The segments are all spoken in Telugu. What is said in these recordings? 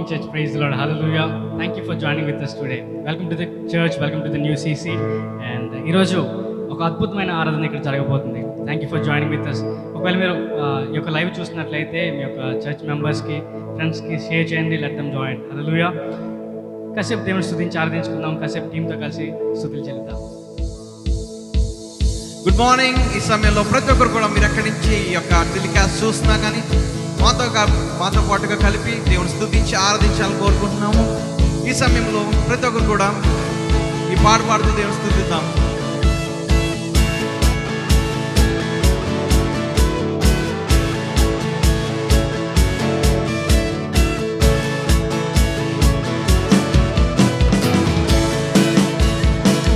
Walking Church. Praise the Lord. Hallelujah. Thank you for joining with us today. Welcome to the church. Welcome to the new CC. And ఈరోజు ఒక అద్భుతమైన ఆరాధన ఇక్కడ జరగబోతుంది. Thank you for joining with us. ఒకవేళ మీరు ఈ యొక్క లైవ్ చూసినట్లయితే మీ యొక్క చర్చ్ మెంబర్స్కి, ఫ్రెండ్స్కి షేర్ చేయండి. Let them join. హల్లెలూయా. కాసేపు దేవుని స్తుతించి ఆరాధించుకుందాం. కాసేపు టీంతో కలిసి స్తుతులు చెల్లిద్దాం. Good morning. ఈ సమయంలో ప్రతి ఒక్కరు కూడా మీరు ఎక్కడి నుంచి ఈ యొక్క టెలికాస్ట్ చూస్తున్నా కానీ మాతో పాటుగా కలిపి దేవుని స్తుతించి ఆరాధించాలని కోరుకుంటున్నాము. ఈ సమయంలో ప్రతి ఒక్కరు కూడా ఈ పాట పాడుతూ దేవుని స్తుతిద్దాం.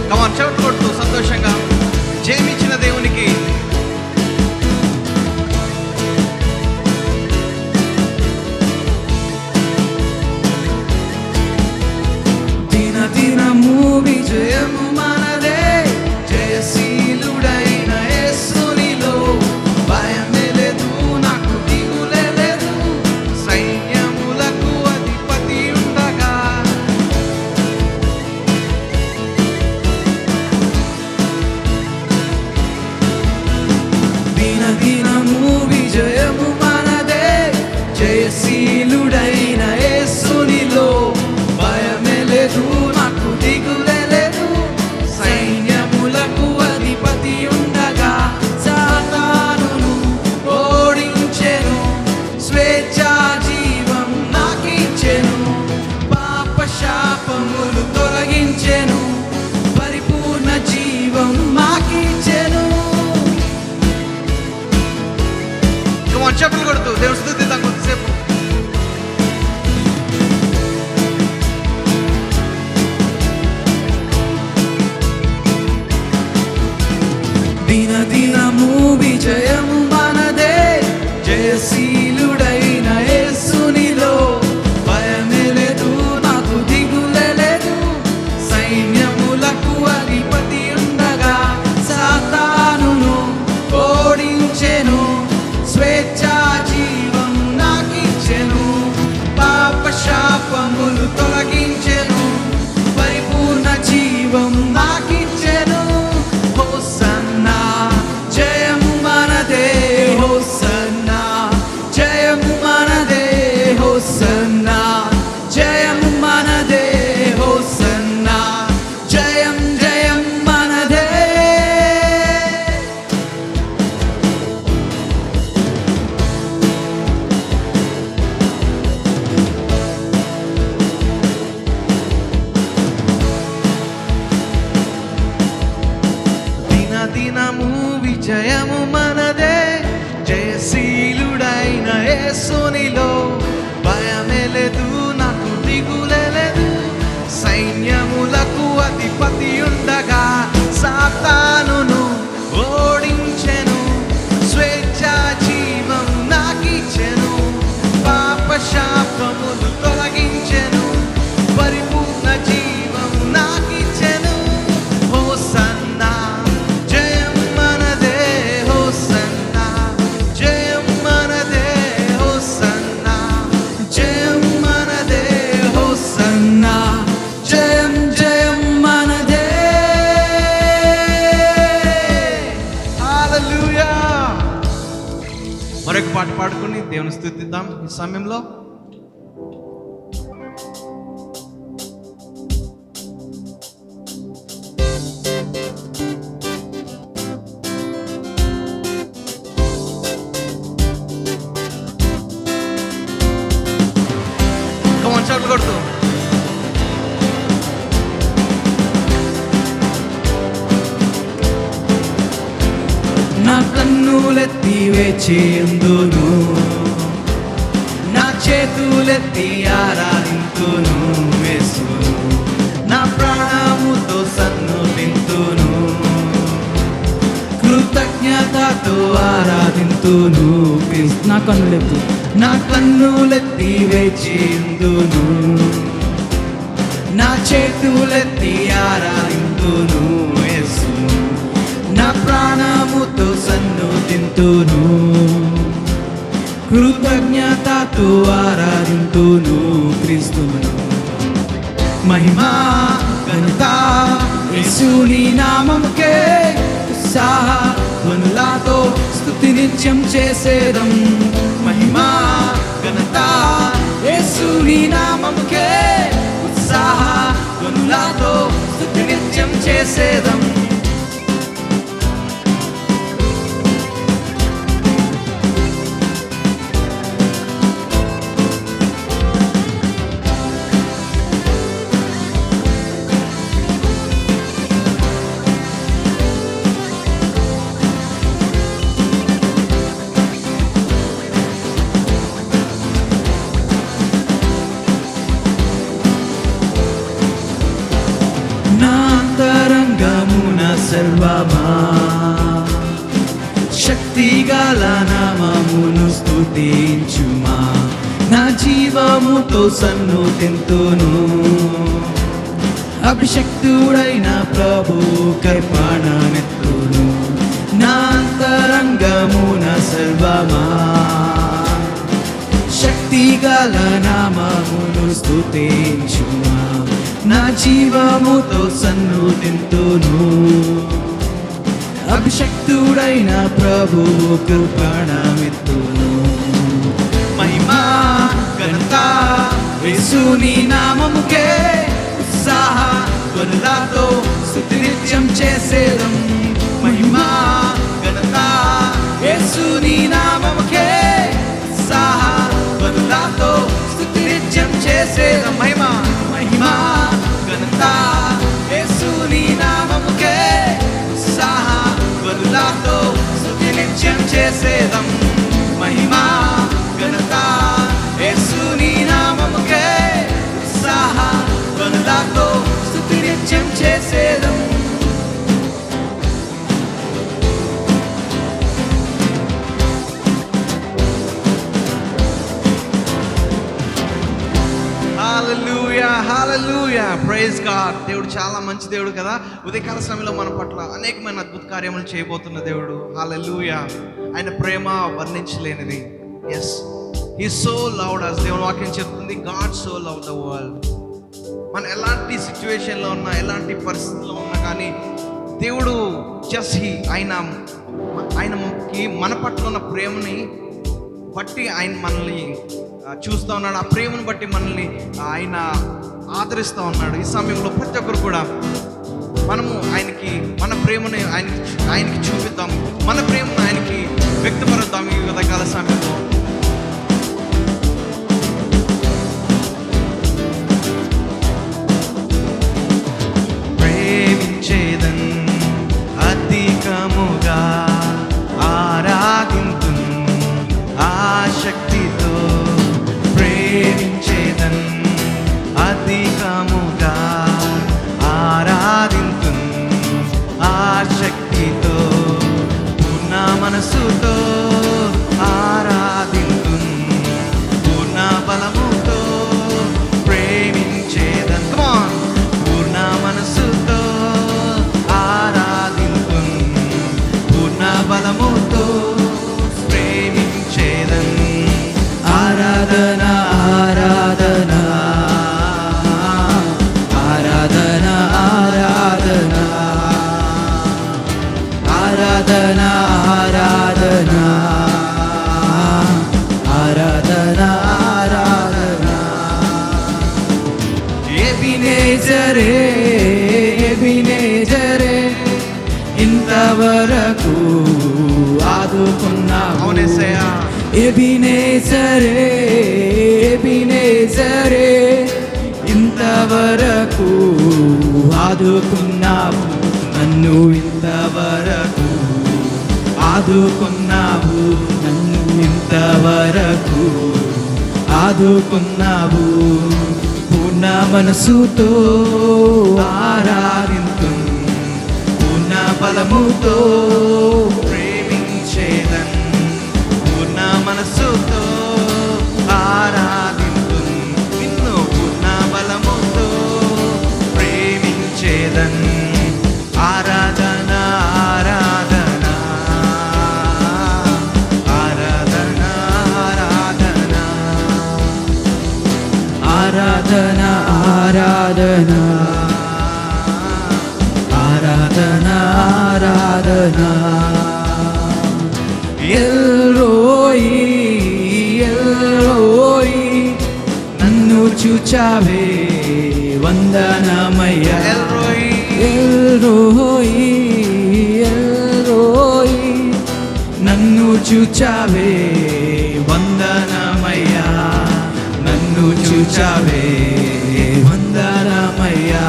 కమాన్, చెవులు కొడుతూ సంతోషంగా జయమిచ్చిన దేవునికి దినదినము విజయము మనదే, జయశీలుడైన యేసునిలో భయమే లేదు, నాకు దిగులే లేదు. సైన్యములకు అధిపతి ఉండగా దినదినము విజయము మనదే, జయశీలుడైన యేసునిలో భయమే లేదు, నాకు దిగులే లేదు. సైన్యములకు అధిపతి ఉండగా సాతానును ఓడించెను, స్వేచ్ఛా జీవం నాకిచ్చెను. పాప శాపములు తొలగించెను, పరిపూర్ణ జీవం మాకిచ్చెను. చెప్పులు కొడుతూ దేవుని స్తుతిద్దాం కొంతసేపు. దినదినము విజయము మనదే, జయశీలుడైన యేసునిలో భయమే లేదు, నాకు దిగులే లేదు. సైన్యములకు అధిపతి ఉండగా సాతానును ఓడించెను, స్వేచ్ఛా జీవం నాకిచ్చెను. పాప శాపములు తొలగించెను, పరిపూర్ణ జీవం నాకిచ్చెను. హోసన్నా జయము మనదే, హోసన్నా జయము మనదే, హోసన్నా జయము మనదే, హోసన్నా జయం జయం మనదే. దినదినము విజయము మనదే, జయశీలుడైన యేసునిలో భయమే లేదు, నాకు దిగులే లేదు. సైన్యములకు అధిపతి ఉండగా సాతానును ఓడించెను, స్వేచ్ఛా జీవం నాకిచ్చెను. పాప శాపములు తొలగించెను, పరిపూర్ణ జీవం నాకిచ్చెను. హోసన్నా జయం మనదే, హోసన్నా జయం మనదే, హోసన్నా జయం మనదే, హోసన్నా జయం జయం మనదే. హల్లెలూయా. మరొక పాట పాడుకొని దేవుని స్తుతిద్దాం ఈ సమయంలో. కమాన్, చెవులు కొడుతూ నా కన్నులెత్తి వేచేందును, నా చేతులెత్తి ఆరాధింతును యేసును, నా ప్రాణముతో సన్నుతింతును, కృతజ్ఞతతో ఆరాధింతును. నా కన్నులెత్తి వేచేందును, నా చేతులెత్తి ఆరాధింతును యేసును, నా ప్రాణముతో సన్నుతింతును, కృతజ్ఞతతో ఆరాధింతును క్రీస్తును. మహిమా ఘనత యేసుని నామముకే, ఉత్సాహ ధ్వనులతో స్తుతి నిత్యం చేసేదం. మహిమా ఘనత యేసుని నామముకే, ఉత్సాహ ధ్వనులతో స్తుతి నిత్యం చేసేదం. నాంతరంగమున సర్వమా శక్తిగల నామమును స్తుతించుమా. నా జీవముతో సన్నుతింతును, అభిషక్తుడైన ప్రభు కర్పణమెత్తును. నాంతరంగమున సర్వమా శక్తిగల నామమును స్తుతించుమా. నా జీవముతో సన్నుతింతును, అభిషక్తుడైన ప్రభువు కృపణమెత్తును. మహిమా ఘనత యేసుని నామముకే, ఉత్సాహ ధ్వనులతో స్తుతి నిత్యం చేసేదం. మహిమా ఘనత యేసుని నామముకే, ఉత్సాహ ధ్వనులతో స్తుతి నిత్యం చేసేదం. మహిమా మహిమా ఘనత యేసుని నామముకే, ఉత్సాహ ధ్వనులతో స్తుతి నిత్యం చేసేదం. మహిమా ఘనత యేసుని నామముకే, ఉత్సాహ ధ్వనులతో స్తుతి నిత్యం చేసేదం. హల్లెలూయా, హల్లెలూయా, ప్రైజ్ గాడ్. దేవుడు చాలా మంచి దేవుడు కదా. ఉదయకాల సమయంలో మన పట్ల అనేకమైన అద్భుత కార్యములు చేయబోతున్న దేవుడు. హల్లెలూయా. ఆయన ప్రేమ వర్ణించలేనిది. Yes, he so loved us. దేవుని వాక్యం చెప్తుంది, God so love the world. మనం ఎలాంటి సిచ్యువేషన్లో ఉన్నా, ఎలాంటి పరిస్థితుల్లో ఉన్నా కానీ దేవుడు జస్ట్ ఆయనకి మన పట్ల ఉన్న ప్రేమని బట్టి ఆయన మనల్ని చూస్తూ ఉన్నాడు. ఆ ప్రేమను బట్టి మనల్ని ఆయన ఆదరిస్తూ ఉన్నాడు. ఈ సమయంలో ప్రతి ఒక్కరు కూడా మనము ఆయనకి మన ప్రేమని ఆయనకి చూపిద్దాం, మన ప్రేమను ఆయనకి వ్యక్తపరుద్దాం ఈ ఉదయకాల సమయంలో. ప్రేమించేదన్ అధికముగా ఆరాధింతున్ ఆశక్తితో. ప్రేమించేదన్ అధికముగా ఆరాధింతున్ ఆశక్తితో. పూర్ణ మనసుతో ఆరాధింతున్, పూర్ణ బలముతో ప్రేమించేదన్. పూర్ణ మనసుతో ఆరాధింతున్, పూర్ణ బలముతో ప్రేమించేదన్. ఆరాధన ఆరాధన ఆరాధన ఆరాధన ఆరాధన ఆరాధన ఆరాధన ఆరాధన. ఎబినేజరే ఎబినేజరే ఇంతవరకు ఆదుకున్నావు. అవునేసయ్యా. ఎబినేజరే ఎబినేజరే ఇంతవరకు ఆదుకున్నావు నన్ను, ఇంతవరకు ఆదుకున్నావు నన్ను, ఇంతవరకు ఆదుకున్నావు. పూర్ణ మనసుతో ఆరాధింతు, పూర్ణ బలముతో ప్రేమించేదన్. పూర్ణ మనసుతో ఆరాధింతు, నిన్ను పూర్ణ బలముతో ప్రేమించేదన్. ఆరాధన ఆరాధన ఆరాధన ఆరాధన ఆరాధన ఎల్రోయి ఎల్రోయి నన్ను చూచావే వందనమయ్యా ఎల్రోయి ఎల్రోయి ఎల్రోయి నన్ను చూచావే వందనమయ్యా నన్ను చూచావే వందనమయ్యా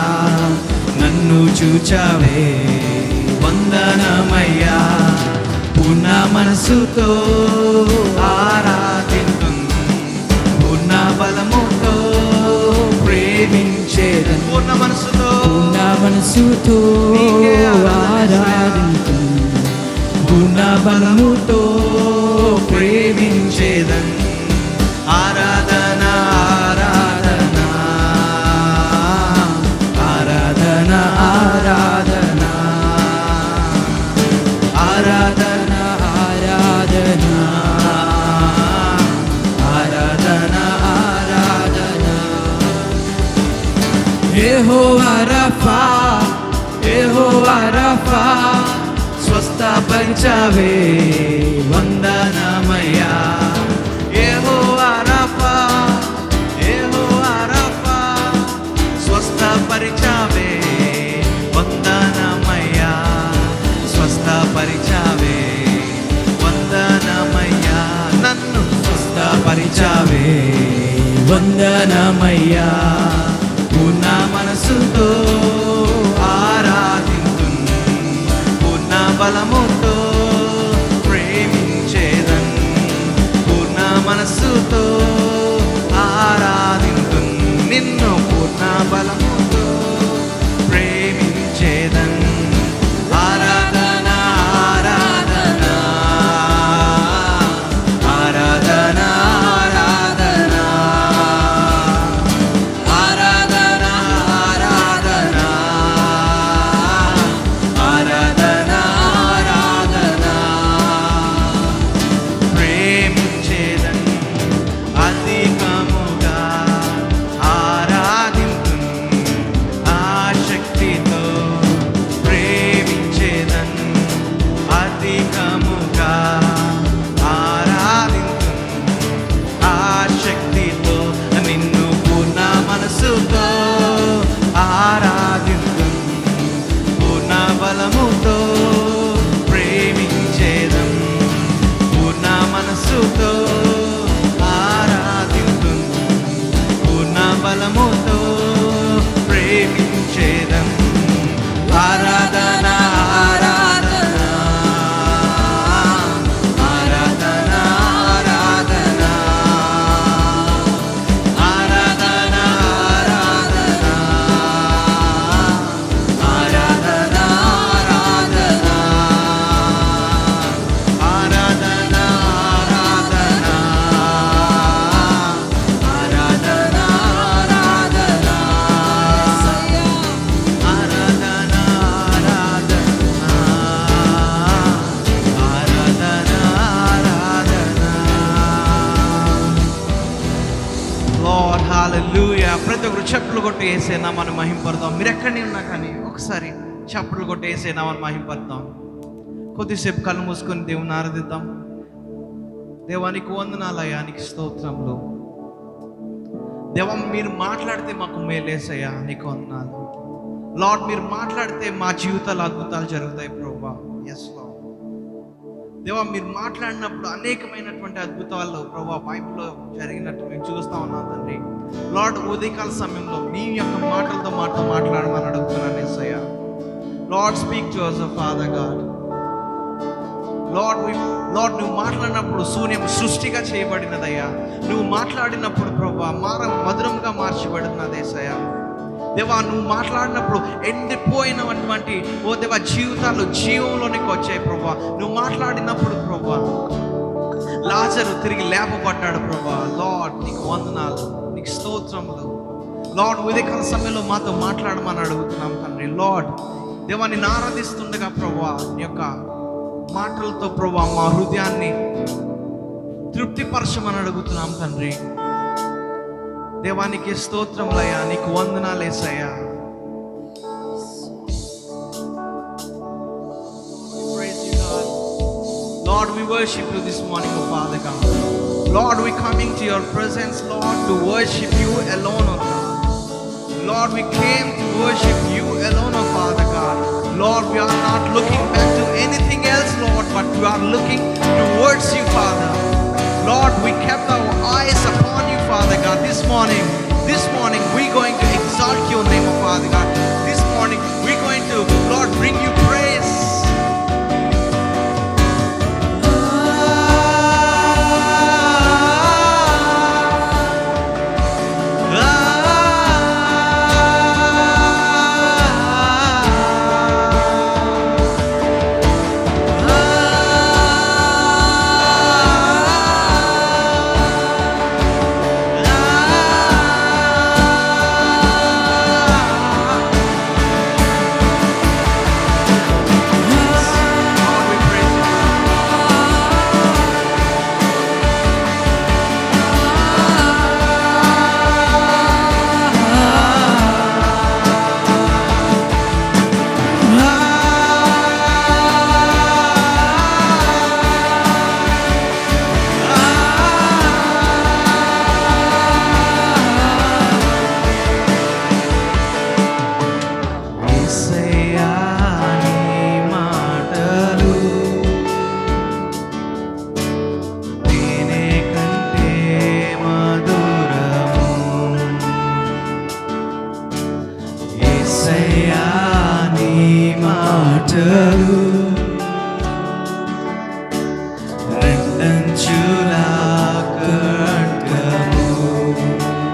నన్ను చూచావే వందనమయ్యా పూర్ణ మనసుతో ఆరాధింతున్ పూర్ణ బలముతో ప్రేమించేదన్ పూర్ణ మనసుతో ఆరాధింతున్ పూర్ణ బలముతో ప్రేమించేదన్ ఆరాధన ఆరాధన ఆరాధన ఆరాధన ఆరాధన ఆరాధన ఆరాధన యెహోవా రఫా స్వస్థపరిచావే వందనమయ్యా యెహోవా రఫా స్వస్థపరిచావే వందనమయ్యా స్వస్థపరిచావే వందనమయ్యా నన్ను స్వస్థపరిచావే వందనమయ్యా పూర్ణ మనసుతో ఆరాధింతున్ పూర్ణ బలముతో ప్రేమించేదన్ పూర్ణ మనసుతో ఆరాధింతున్ నిన్ను పూర్ణ బలముతో ప్రేమించేదన్ ఆరాధన ఆరాధన ఆరాధన ఆరాధన ఆరాధన ఆరాధన ఆరాధన ప్రేమించేదన్ అధికముగా ఆరాధింతున్ ఆశక్తితో ప్రేమించేదన్ అధికముగా ఆరాధింతున్ ఆశక్తితో నిన్ను పూర్ణ మనసుతో ఆరాధింతున్ పూర్ణ బలముతో ప్రేమించేదం పూర్ణ మనసుతో ఆరాధింతున్ పూర్ణ బలముతో ప్రేమించేదం ఆరాధన ఆరాధన ఆరాధన ఆరాధన ఆరాధన ఆరాధన ఆరాధన ఆరాధన ఆరాధన ఆరాధన ఆరాధన ఆరాధన లార్డ్ హల్లెలూయా ప్రతి ఒక్కరు చప్పట్లు కొట్టి యేసే నామమును మహింపడదాం మీరు ఎక్కడి ఉన్నా కానీ ఒకసారి చప్పట్లు కొట్టి యేసే నామమును మహింపడదాం కొద్దిసేపు కళ్ళు మూసుకొని దేవుని ఆరాధిద్దాం దేవానికి వందనాలయ్యా నీకు స్తోత్రములు దేవా మీరు మాట్లాడితే మాకు మేలేసయ్యా నీకు వందనాలు లార్డ్ మీరు మాట్లాడితే మా జీవితాలు అద్భుతాలు జరుగుతాయి ప్రభువా ఎస్ లార్డ్ దేవా మీరు మాట్లాడినప్పుడు అనేకమైనటువంటి అద్భుతాలు ప్రభువా బైబిల్లో జరిగినట్టు మేము చూస్తూ ఉన్నాం తండ్రి లార్డ్ ఉదయకాల సమయంలో మీ యొక్క మాటలతో మాతో మాట్లాడమని అడుగుతున్నాను Yesayya Lord speak to us Father God Lord నువ్వు మాట్లాడినప్పుడు శూన్యం సృష్టిగా చేయబడినదయ్యా నువ్వు మాట్లాడినప్పుడు ప్రభువా మధురంగా మార్చబడినది యేసయ్య దేవా నువ్వు మాట్లాడినప్పుడు ఎండిపోయినటువంటి ఓ దేవా జీవితాలు జీవంలోనికి వచ్చాయి ప్రభువా నువ్వు మాట్లాడినప్పుడు ప్రభువా లాజరు తిరిగి లేపబడ్డాడు ప్రభువా లార్డ్ నీకు వందనాలు నీకు స్తోత్రములు లార్డ్ ఉదయకాల సమయంలో మాతో మాట్లాడమని అడుగుతున్నాం తండ్రి లార్డ్ దేవా నిన్ను ఆరాధిస్తుండగా ప్రభువా నీ యొక్క మాటలతో ప్రభువా మా హృదయాన్ని తృప్తిపరచమని అడుగుతున్నాం తండ్రి దేవానికి స్తోత్రములయ్యా నీకు వందనాలు యేసయ్యా Lord, we worship you this morning, oh Father God. Lord, we coming to your presence, Lord, to worship you alone, oh God. Lord, we came to worship you alone, oh Father God. Lord, we are not looking back to anything else, Lord, but we are looking towards you, Father. Lord, we kept our eyes upon you, Father God. This morning, we're going to exalt your name, oh Father God. This morning, we're going to, Lord, bring you praise.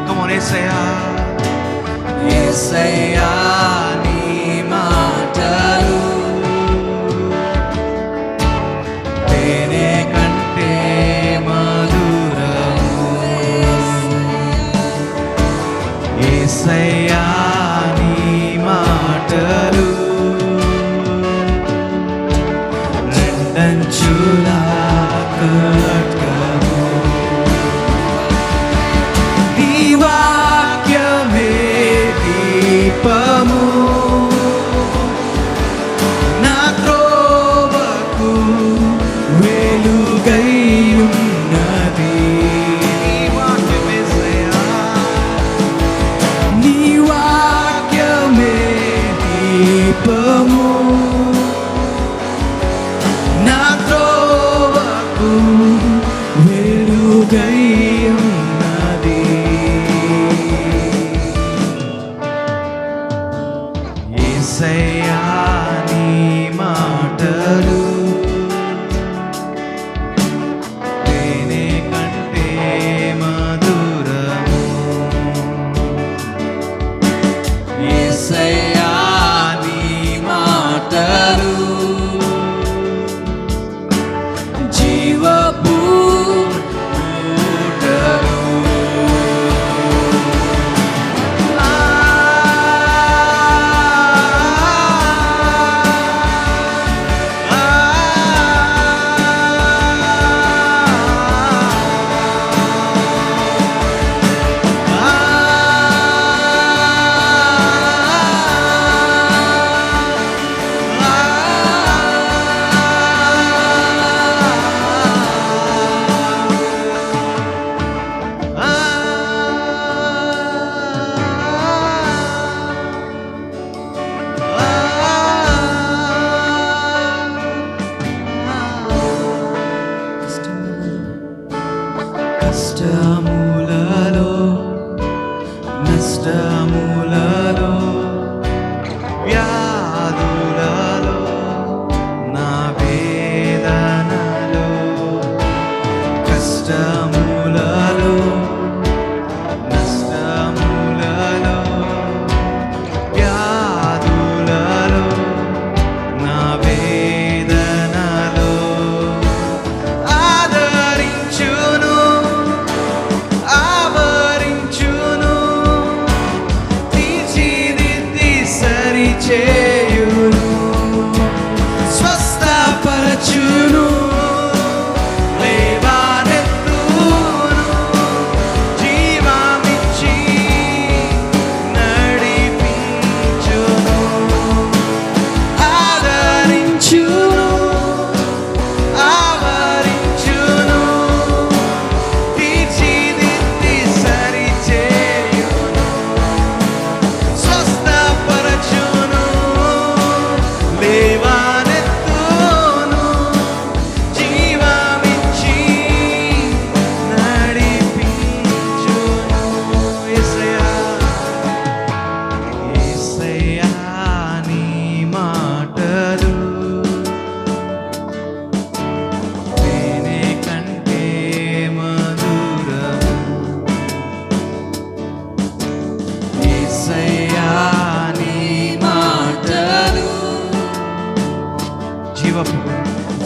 Come on, Yesaya, ni maatalu tene kante maduramu. Yesaya, ni maatalu రెండంచులా ఖడ్గము. నీ వాక్యమే దీపము నా త్రోవకు వెలుగై ఉన్నది. నీ వాక్యమే నీ వాక్యమే దీపము నా త్రోవకు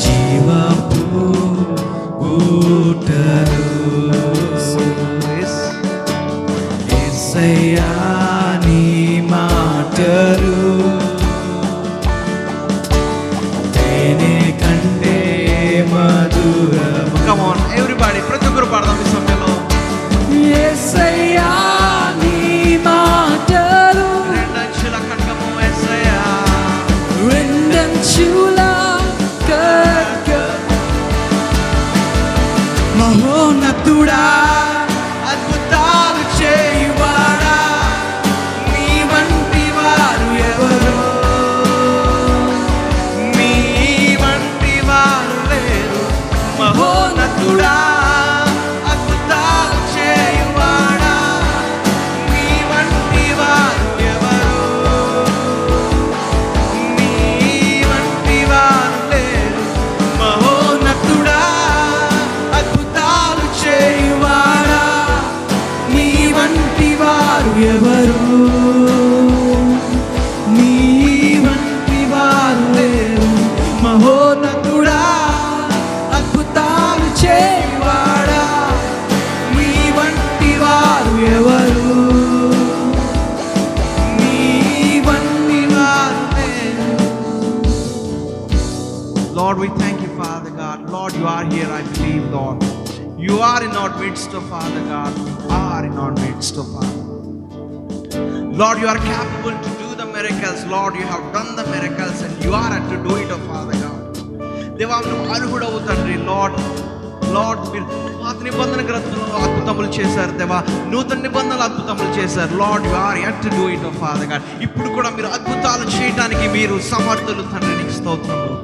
జీవపు ఊటలు యేసయ్యా నీ మాటలు తేనె కంటే మధురం. కమ్ ఆన్ ఎవ్రీబడీ, ప్రతి ఒక్కరు పాడదాం ఈ సమయంలో. యేసయ్యా నీ మాటలు రెండంచుల ఖడ్గము యేసయ్యా, రెండంచుల ఖడ్గం. మహోన్నతుడా అద్భుతాలు చేయువాడా నీ వంటి వారు ఎవరు, నీ వంటి వారు లేరు. మహోన్నతుడా అద్భుతాలు చేయువాడా నీ వంటి వారు ఎవరు, నీ వంటి వారు లేరు. మహోన్నతుడా అద్భుతాలు చేయువాడా నీ వంటి వారు ఎవరు, నీ వంటి వారు లేరు. మహోన్నతుడా అద్భుతాలు చేయువాడా నీ వంటి వారు ఎవరు, నీ వంటి వారు లేరు. Lord, we thank you, Father God. Lord, you are here, I believe, Lord. You are in our midst, oh Father God. You are in our midst, oh Father. Lord, you are capable to do the miracles. Lord, you have done the miracles and you are to do it, oh Father God. దేవా నువ్వు అర్హుడవు తండ్రి. లార్డ్ మీరు పాత నిబంధన గ్రంథంలో అద్భుతములు చేశారు దేవా, నూతన నిబంధనలు అద్భుతములు చేశారు. Lord you are yet to do it O Father God. ఇప్పుడు కూడా మీరు అద్భుతాలు చేయడానికి మీరు సమర్థులు తండ్రి, నీకు స్తోత్రములు.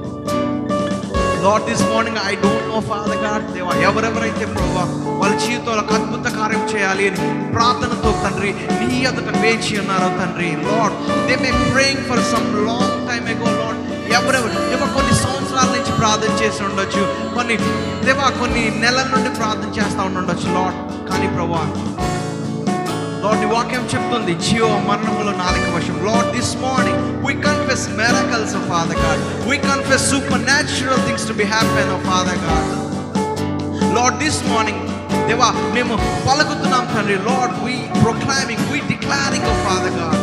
Lord this morning I don't know father God దేవా, ఎవరెవరైతే ప్రభువా వాళ్ళ జీవితంలో అద్భుత కార్యం చేయాలి అని ప్రార్థనతో తండ్రి నీ ఎదుట వేచి ఉన్నారో తండ్రి. Lord they may praying for some long time ago. Lord ఎవరెవరు దేవా కొన్ని సంవత్సరాల నుంచి ప్రార్థన చేసి ఉండొచ్చు, కొన్ని నెలల నుండి ప్రార్థన చేస్తూ ఉండొచ్చు లార్డ్. కానీ ప్రభువా లార్డ్ నీ వాక్యం చెప్తుంది జీవ మరణములో నాలుక వశం. Lord this morning we confess miracles of Father God, we confess supernatural things to be happen of Father God. Lord this morning దేవా మేము పలుకుతున్నాం తండ్రి. Lord we proclaiming, we declaring of Father God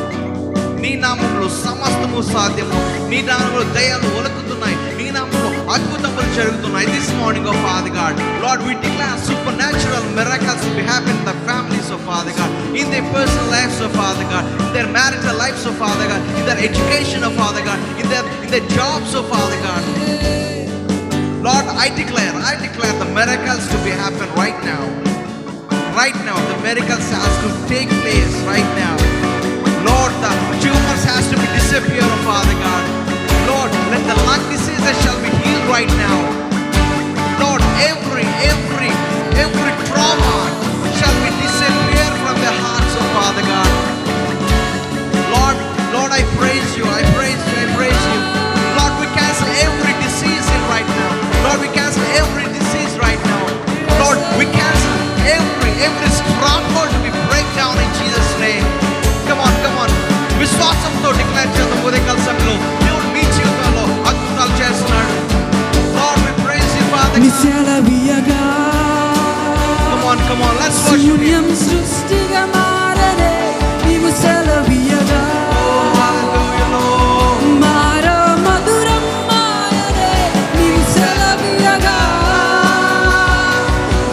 నీ నామములో సమస్తము సాధ్యము, నీ నామములో దయలు ఒలుకుతున్నాయి, నీ నామములో అద్భుతములు జరుగుతున్నాయి. This morning of Father God, Lord we declare supernatural miracles to be happen in the families of Father God, in their personal lives of Father God, in their marital lives of Father God, in their education of Father God, in their jobs of Father God. Lord I declare the miracles to be happen right now. The miracles has to take place right now. Lord, the tumors has to be disappear, oh Father God. Lord, let the lung diseases shall be healed right now. Lord, every trauma shall be disappear from their hearts, oh Father God. Lord, I praise you. Lord, we cancel every disease in right now. Lord, we cancel every disease right now. Lord, we cancel every stronghold to be break down in Jesus' name. Come on. విశ్వాసంతో డిక్లేర్ చేద్దాం. ఉదయకాల సమయంలో దేవుడు మీ జీవితంలో అద్భుతాలు చేస్తున్నాడు. Lord we praise you Father God. నిశలవియగా Come on, let's worship శూన్యం him. సృష్టిగా మారనే నీవు సెలవియగా Hallelujah Lord. మార మధురం మాయనే నీవు సెలవియగా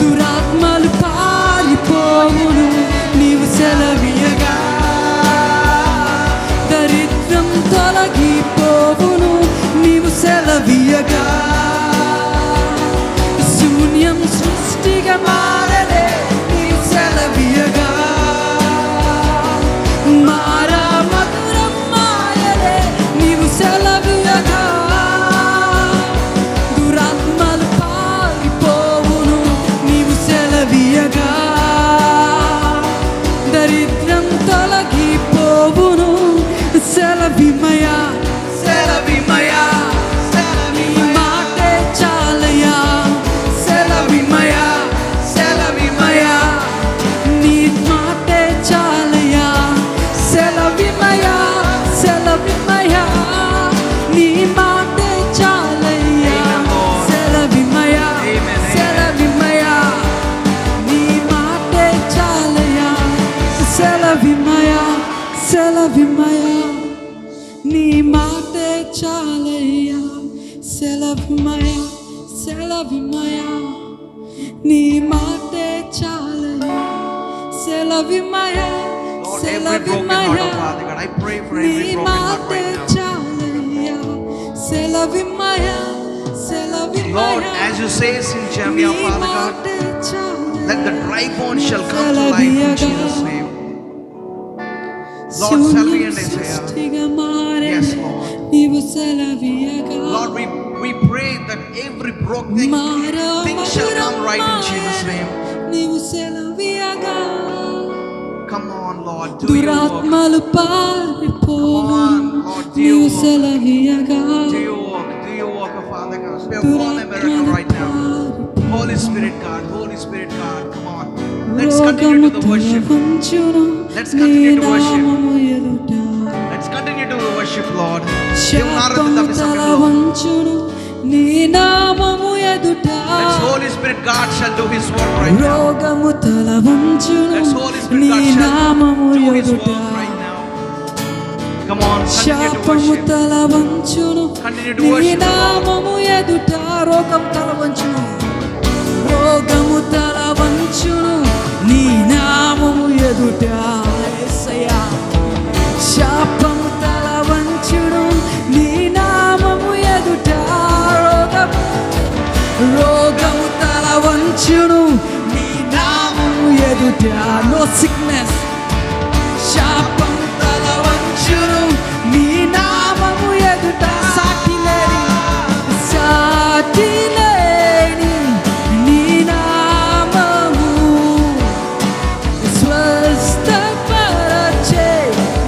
దురాత్మలు పారిపోవును నీవు సెలవియగా దరిద్రం తొలగిపోవును నీవు సెలవియగా శూన్యం సృష్టిగా మారనే నీవు సెలవియగా మార మధురం మాయనే నీవు సెలవియగా దురాత్మలు పారిపోవును నీవు సెలవియగా దరిద్రం తొలగిపోవును సెలవిమయా నీ మాటే చాలయా సెలవిమయా సెలవిమ్మయా సెలవిమ్మయా నీ మాటే చాలయ్యా సెలవిమ్మయా Lord, every broken heart, సెలవిమ్మయా oh Father God, I pray for నీ every broken heart మాటే right now. చాలయ్యా సెలవిమ్మయా Lord, సెలవిమ్మయా as you say in Jeremiah, నీ Father God, మాటే చాలయ్యా let the dry bones shall come to life in Jesus' name. Lord, Selvi and Isaiah. Yes, Lord. నీవు సెలవియగా Lord, we pray that every broken thing shall come right in Jesus' name. నీవు సెలవియగా Come on, Lord, do your work. దురాత్మలు పారిపోవు Come on, Lord, do నీవు your work. సెలవియగా Do your work, oh Father God. Perform a miracle right now. Holy Spirit God, come on. Let's continue to the worship. Let's continue to worship. Let's continue to worship, Lord. దేవుని ఆరాధన తప్పి సమయంలో నీ నామము ఎదుట let's Holy Spirit God shall do His work right now. రోగము తల వంచును Let's Holy Spirit నీ God shall నామము do His ఎదుట work right now. Come on, continue to శాపము worship. తల వంచును Continue to నీ worship, Lord. నామము ఎదుట రోగం తల వంచును రోగము తల వంచును నీ నామము ఎదుట యేసయ్యా శాపము తల వంచును నీ నామము ఎదుట రోగము తల వంచును నీ నామము ఎదుట నో సిక్నెస్ శాపము తల వంచును నీ నామము ఎదుట సాటి లేని నీ నామము స్వస్థపరచే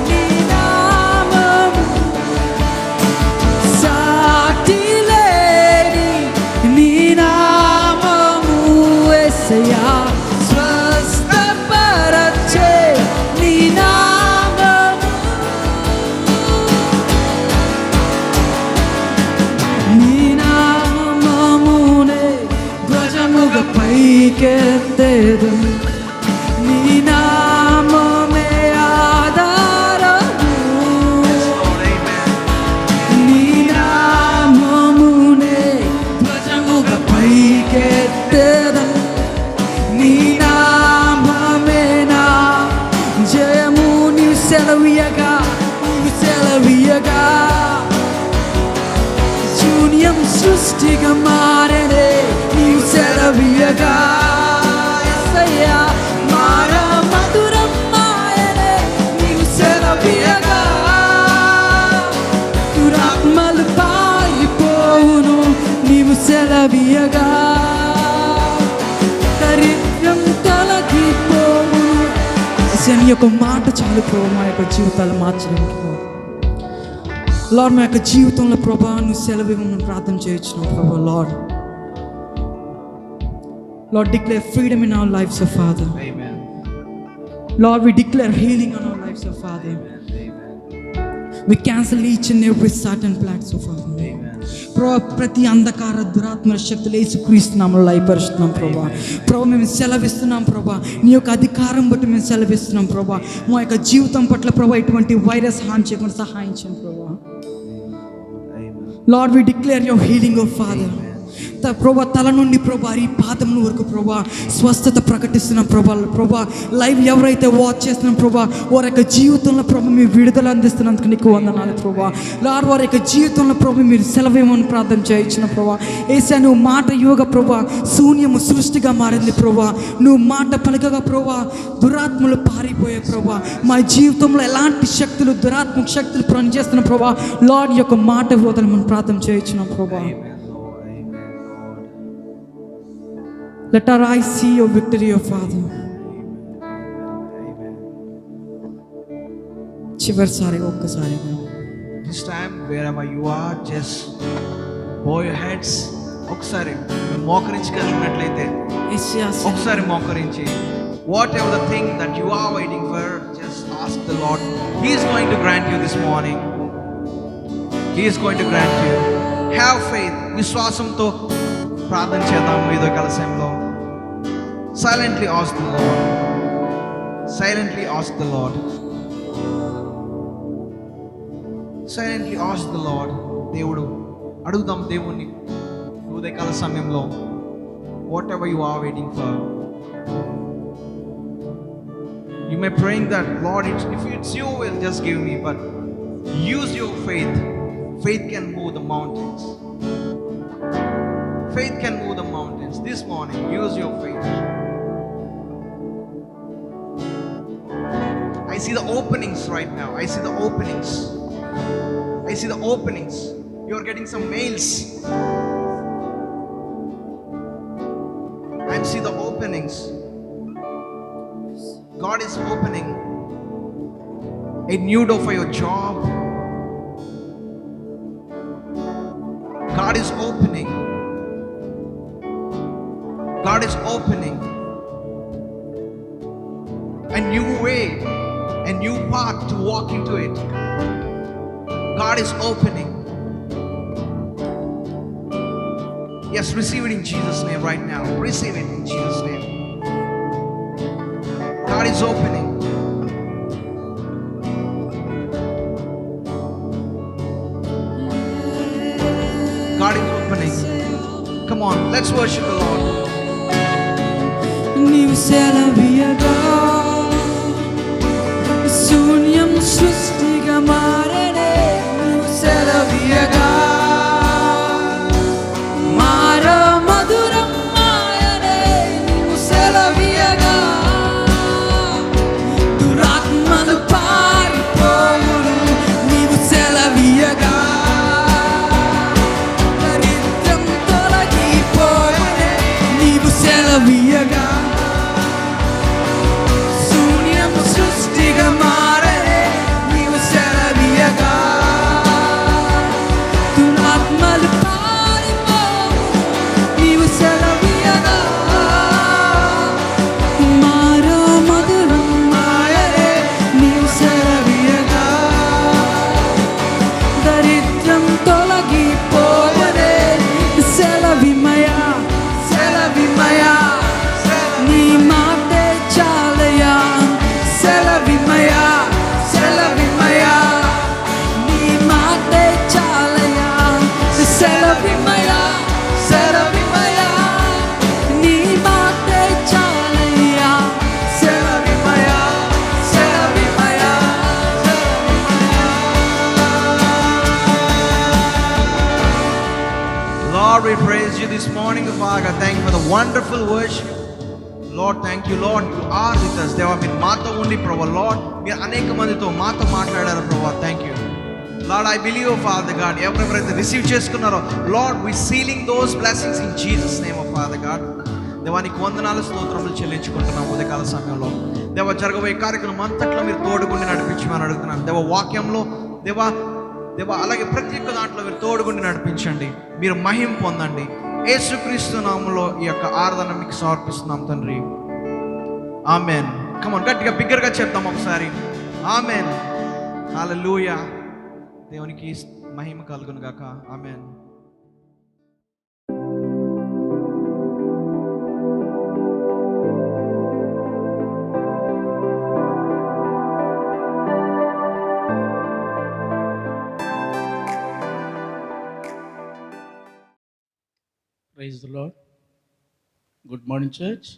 నీ నామము సాటి లేని నీ నామము యేసయ్యా స్వస్థపరచే నీ నామము నీ నామమునే ధ్వజముగ పైకెత్తేదు నీ నామమే ఆధారము Lord, amen. నీ నామమునే ధ్వజముగ పైకెత్తేదు నీ నామమే నా జయము నీవు సెలవియగా శూన్యం సృష్టిగా మారనే నీవు సెలవియగా యేసయ్యా మార మధురం మాయనే నీవు సెలవియగా దురాత్మలు పారిపోవును నీవు సెలవియగా దరిద్రం తొలగిపోవును యేసయ్యా, నీ యొక్క మాట చాలు ప్రభు మా యొక్క జీవితాలు మార్చడానికి లార్డ్ మా యొక్క జీవితంలో ప్రభా నువ్వు సెలవు ఇవ్వమని ప్రార్థన చేయొచ్చున్నావు ప్రభా Lord declare freedom in our lives of Father Amen. Lord we declare healing in our lives of Father we cancel each and every certain plans of Father ప్రభా ప్రతి అంధకార దురాత్మల శక్తులు యేసుక్రీస్తు నామములో లయపరుస్తున్నాం ప్రభా ప్రభా మేము సెలవిస్తున్నాం ప్రభా నీ యొక్క అధికారం బట్టి మేము సెలవిస్తున్నాం ప్రభా మా యొక్క జీవితం పట్ల ప్రభా ఇటువంటి వైరస్ హాని చేయకుండా సహాయం చేయండి ప్రభా Lord we declare your healing of Father ప్రభా తల నుండి ప్రభా ఈ పాదం వరకు ప్రభా స్వస్థత ప్రకటిస్తున్నాం ప్రభా లైవ్ ఎవరైతే వాచ్ చేస్తున్నాం ప్రభా వారి యొక్క జీవితంలో ప్రభా మీరు విడుదల అందిస్తున్నందుకు నీకు వందనాలు ప్రభా లార్డ్ వారి యొక్క జీవితంలో ప్రభా మీరు సెలవేమని ప్రార్థన చేయించిన ప్రభా యేసయ్యా నువ్వు మాట యోగ ప్రభా శూన్యము సృష్టిగా మారింది ప్రభా నువ్వు మాట పలకగా ప్రభా దురాత్మలు పారిపోయే ప్రభా మా జీవితంలో ఎలాంటి శక్తులు దురాత్మక శక్తులు పనిచేస్తున్న ప్రభా లార్డ్ యొక్క మాట వదలమని ప్రార్థన చేయించిన ప్రభా Let our eyes see your victory, O Father. చివరిసారి ఒక్కసారిగా This time, wherever you are, just bow your heads. ఒకసారి మోకరించగలిగినట్లయితే ఒకసారి మోకరించి whatever the thing that you are waiting for just ask the Lord he is going to grant you this morning he is going to grant you have faith విశ్వాసంతో ప్రార్థన చేద్దాం మీతో కలసంలో silently ask the Lord silently ask the Lord silently ask the Lord దేవుడు అడుగుదాం దేవుణ్ణి ఉదయకాల సమయంలో whatever you are waiting for, you may praying that Lord, if it's your will, just give me, but use your faith. Faith can move the mountains. Faith can move the mountains. This morning, use your faith. I see the openings right now. I see the openings. I see the openings. You are getting some mails. I see the openings. God is opening a new door for your job. God is opening. God is opening a new way, a new path to walk into it. God is opening. Yes, receive it in Jesus' name right now. Receive it in Jesus' name. God is opening. God is opening. Come on, let's worship the Lord. నీవు సెలవియగా శూన్యం సృష్టిగా మారనే, నీవు సెలవియగా మార మధురం మాయనే, నీవు సెలవియగా దురాత్మలు పారిపోవును, నీవు సెలవియగా దరిద్రం తొలగిపోవునే, నీవు సెలవియగా శూన్యం సృష్టిగా మారనే, నీవు సెలవియగా దురాత్మలు పారిపోవును, నీవు సెలవియగా మార మధురం మాయనే, నీవు సెలవియగా దరిద్రం తొలగిపోవనే, సెలవిమయా సెలవిమయా నీ మాటే చాలయా, సెలవిమయా సెలవిమయా నీ మాటే చాలయా, సెలవిమయా సెలవిమయా నీ మాటే చాలయా, సెలవిమయా సెలవిమయా Lord, we praise you this morning, Father. Thank you for the wonderful worship. Lord, thank you, Lord. You are with us. దేవా మీరు మాతో ఉండి ప్రభా, లార్డ్ మీరు అనేక మందితో మాతో మాట్లాడారు ప్రభా. Thank you Lord. I believe Father God, ఎవరెవరైతే రిసీవ్ చేసుకున్నారో Lord, we sealing those blessings in Jesus name of Father God. దేవానికి వందనాలు స్తోత్రములు చెల్లించుకుంటున్నాం ఉదయకాల సమయంలో. దేవ జరగబోయే కార్యక్రమం అంతట్లో మీరు తోడుగుండి నడిపించమని అడుగుతున్నాను. దేవ వాక్యంలో దేవా దేవా అలాగే ప్రతి ఒక్క దాంట్లో మీరు తోడుగుండి నడిపించండి, మీరు మహిమ పొందండి. యేసుక్రీస్తు నామములో ఈ యొక్క ఆరాధన మీకు సమర్పిస్తున్నాం తండ్రి. ఆమెన్. కమాన్, గట్టిగా బిగ్గరగా చెప్తాం ఒకసారి. ఆమెన్. హల్లెలూయా. దేవునికి మహిమ కలుగును గాక. Amen. Praise the Lord. Good morning church.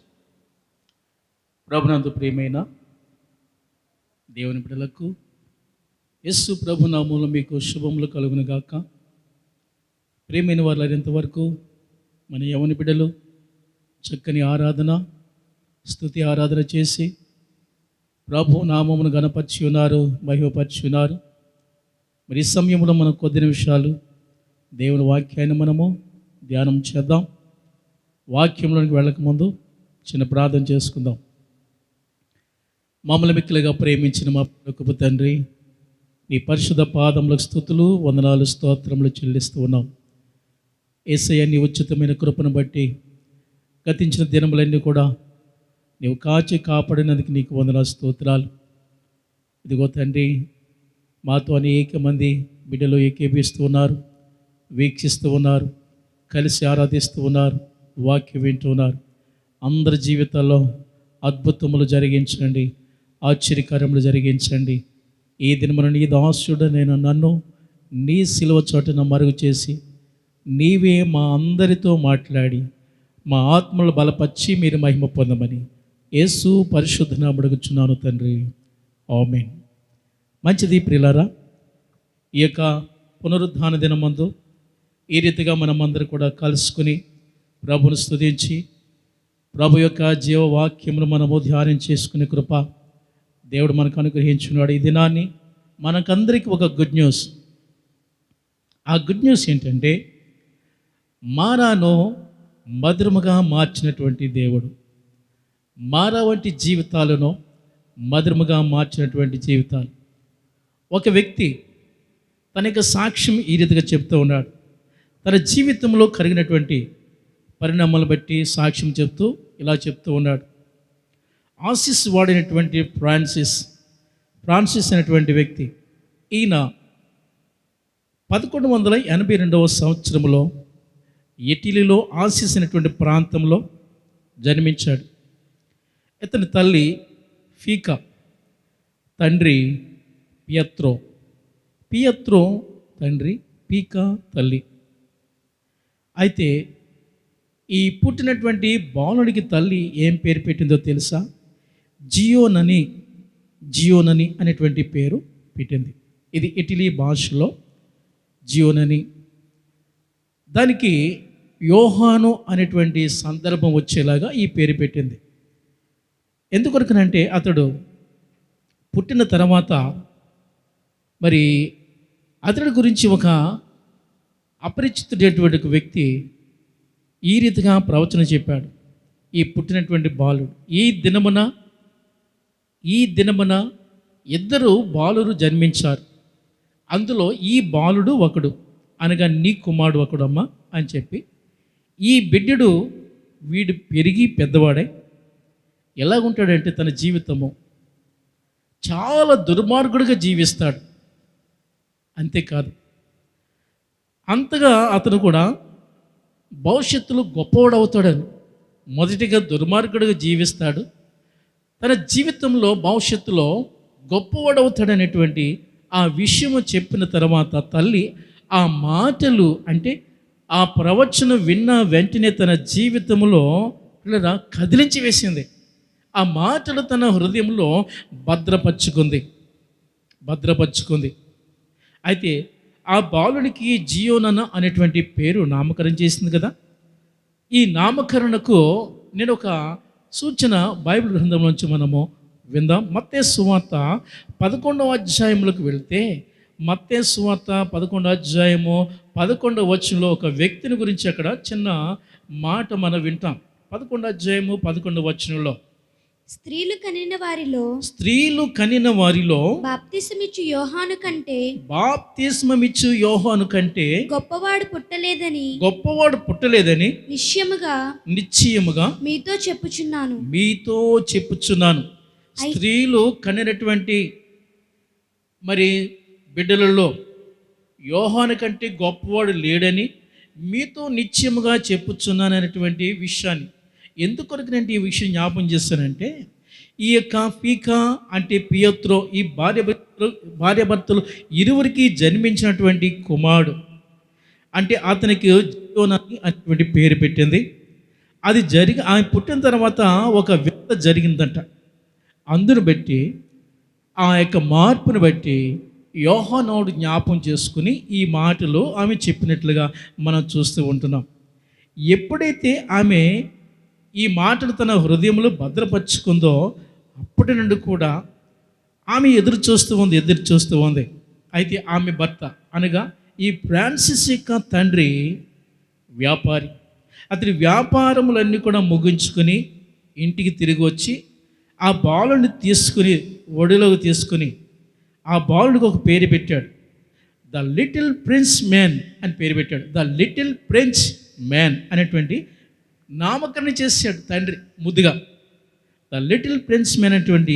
ప్రభునందు ప్రియమైన దేవుని బిడ్డలకు యేసు ప్రభు నామములో మీకు శుభములు కలుగును గాక. ప్రియమైన వారు ఇంతవరకు మన యవని బిడ్డలు చక్కని ఆరాధన, స్తుతి ఆరాధన చేసి ప్రభు నామమును గణపరిచి ఉన్నారు, మహిమపరిచి ఉన్నారు. మరి ఈ సమయంలో మనం కొద్ది నిమిషాలు దేవుని వాక్యాన్ని మనము ధ్యానం చేద్దాం. వాక్యంలోనికి వెళ్ళకముందు చిన్న ప్రార్థన చేసుకుందాం. మమ్మల్ని మిక్కిలిగా ప్రేమించిన మా ప్రభువు తండ్రి, నీ పరిశుద్ధ పాదములకు స్తుతులు, వందనాలు, స్తోత్రములు చెల్లిస్తూ ఉన్నాం. యేసయ్య, నీ ఉచితమైన కృపను బట్టి గతించిన దినములన్నీ కూడా నీవు కాచి కాపాడినందుకు నీకు వందనాలు, స్తోత్రాలు. ఇదిగో తండ్రి, మాతో అనేక మంది బిడ్డలు ఏకీపిస్తూ ఉన్నారు, వీక్షిస్తూ ఉన్నారు, కలిసి ఆరాధిస్తూ ఉన్నారు, వాక్యం వింటూ ఉన్నారు. అందరి జీవితాల్లో అద్భుతములు జరిగించండి, ఆశ్చర్యకార్యములు జరిగించండి. ఈ దినమున నీ దాసుడనైన నన్ను నీ సిలువ చోటున మరుగు చేసి నీవే మా అందరితో మాట్లాడి మా ఆత్మలు బలపరిచి మీరు మహిమ పొందమని యేసు పరిశుద్ధ నామమున అడుగుచున్నాను తండ్రి, ఆమేన్. మంచిది ప్రియులారా, ఈ యొక్క పునరుద్ధాన దినమందు ఈ రీతిగా మనమందరూ కూడా కలుసుకుని ప్రభుని స్తుతించి ప్రభు యొక్క జీవవాక్యమును మనము ధ్యానం చేసుకునే కృప దేవుడు మనకు అనుగ్రహించున్నాడు. ఈ దినాన్ని మనకందరికీ ఒక గుడ్ న్యూస్. ఆ గుడ్ న్యూస్ ఏంటంటే, మారాను మధురముగా మార్చినటువంటి దేవుడు, మారా వంటి జీవితాలను మధురముగా మార్చినటువంటి జీవితాలు. ఒక వ్యక్తి తన యొక్క సాక్ష్యం ఈ రీతిగా చెప్తూ ఉన్నాడు. తన జీవితంలో కలిగినటువంటి పరిణామాలు బట్టి సాక్ష్యం చెప్తూ ఇలా చెప్తూ ఉన్నాడు. ఆసిస్ వాడినటువంటి ఫ్రాన్సిస్ అనేటువంటి వ్యక్తి, ఈయన 1182 సంవత్సరంలో ఇటలీలో ఆసిస్ అనేటువంటి ప్రాంతంలో జన్మించాడు. ఇతని తల్లి ఫీకా, తండ్రి పియత్రో తండ్రి, పీకా తల్లి. అయితే ఈ పుట్టినటువంటి బాలుడికి తల్లి ఏం పేరు పెట్టిందో తెలుసా? జియోనని అనేటువంటి పేరు పెట్టింది. ఇది ఇటలీ భాషలో జియోనని. దానికి యోహాను అనేటువంటి సందర్భం వచ్చేలాగా ఈ పేరు పెట్టింది. ఎందుకొరకనంటే అతడు పుట్టిన తర్వాత మరి అతడి గురించి ఒక అపరిచితుడైనటువంటి ఒక వ్యక్తి ఈ రీతిగా ప్రవచన చెప్పాడు. ఈ పుట్టినటువంటి బాలుడు ఈ దినమున ఇద్దరు బాలురు జన్మించారు, అందులో ఈ బాలుడు ఒకడు, అనగా నీ కుమారుడు ఒకడమ్మా అని చెప్పి, ఈ బిడ్డడు వీడు పెరిగి పెద్దవాడై ఎలాగుంటాడంటే తన జీవితము చాలా దుర్మార్గుడిగా జీవిస్తాడు. అంతేకాదు, అంతగా అతను కూడా భవిష్యత్తులో గొప్పవాడవుతాడని మొదటిగా దుర్మార్గుడిగా జీవిస్తాడు, తన జీవితంలో భవిష్యత్తులో గొప్పవాడవుతాడనేటువంటి ఆ విషయము చెప్పిన తర్వాత తల్లి ఆ మాటలు అంటే ఆ ప్రవచనం విన్న వెంటనే తన జీవితంలో కదిలించి వేసింది. ఆ మాటలు తన హృదయంలో భద్రపరుచుకుంది. అయితే ఆ బాలుడికి జియోనన అనేటువంటి పేరు నామకరణం చేసింది కదా. ఈ నామకరణకు నేను ఒక సూచన బైబిల్ గ్రంథం నుంచి మనము విందాం. మత్తయి సువార్త 11వ అధ్యాయంలోకి వెళ్తే, మత్తయి సువార్త 11వ అధ్యాయము 11వ వచనంలో ఒక వ్యక్తిని గురించి అక్కడ చిన్న మాట మనం వింటాం. 11వ అధ్యాయము 11వ వచనంలో, స్త్రీలు కనిన వారిలో బాప్తిసమిచ్చు యోహాను కంటే గొప్పవాడు పుట్టలేదని నిశ్చయముగా మీతో చెప్పుచున్నాను. స్త్రీలు కనినటువంటి మరి బిడ్డలలో యోహాను కంటే గొప్పవాడు లేడని మీతో నిశ్చయముగా చెప్పుచున్నాను అనేటువంటి విషయాన్ని ఎందుకొరకునంటే ఈ విషయం జ్ఞాపం చేస్తానంటే, ఈ యొక్క పీకా అంటే పియత్రో ఈ భార్యాభర్తలు ఇరువురికి జన్మించినటువంటి కుమారుడు అంటే అతనికి జియోనని అనేటువంటి పేరు పెట్టింది. అది ఆయన పుట్టిన తర్వాత ఒక వింత జరిగిందంట. అందును బట్టి ఆ యొక్క మార్పును బట్టి యోహానుడు జ్ఞాపం చేసుకుని ఈ మాటలు ఆమె చెప్పినట్లుగా మనం చూస్తూ ఉంటున్నాం. ఎప్పుడైతే ఆమె ఈ మాటలు తన హృదయంలో భద్రపరుచుకుందో అప్పటి నుండి కూడా ఆమె ఎదురు చూస్తూ ఉంది. అయితే ఆమె భర్త అనగా ఈ ఫ్రాన్సిస్ యొక్క తండ్రి వ్యాపారి. అతని వ్యాపారములన్నీ కూడా ముగించుకొని ఇంటికి తిరిగి వచ్చి ఆ బాలుని ఒడిలోకి తీసుకుని ఆ బాలుడికి ఒక పేరు పెట్టాడు. ద లిటిల్ ప్రిన్స్ మ్యాన్ అని పేరు పెట్టాడు. ద లిటిల్ ప్రిన్స్ మ్యాన్ అనేటువంటి నామకరణ చేశాడు తండ్రి ముద్దుగా. ద లిటిల్ ప్రిన్స్ మ్యాన్ అనేటువంటి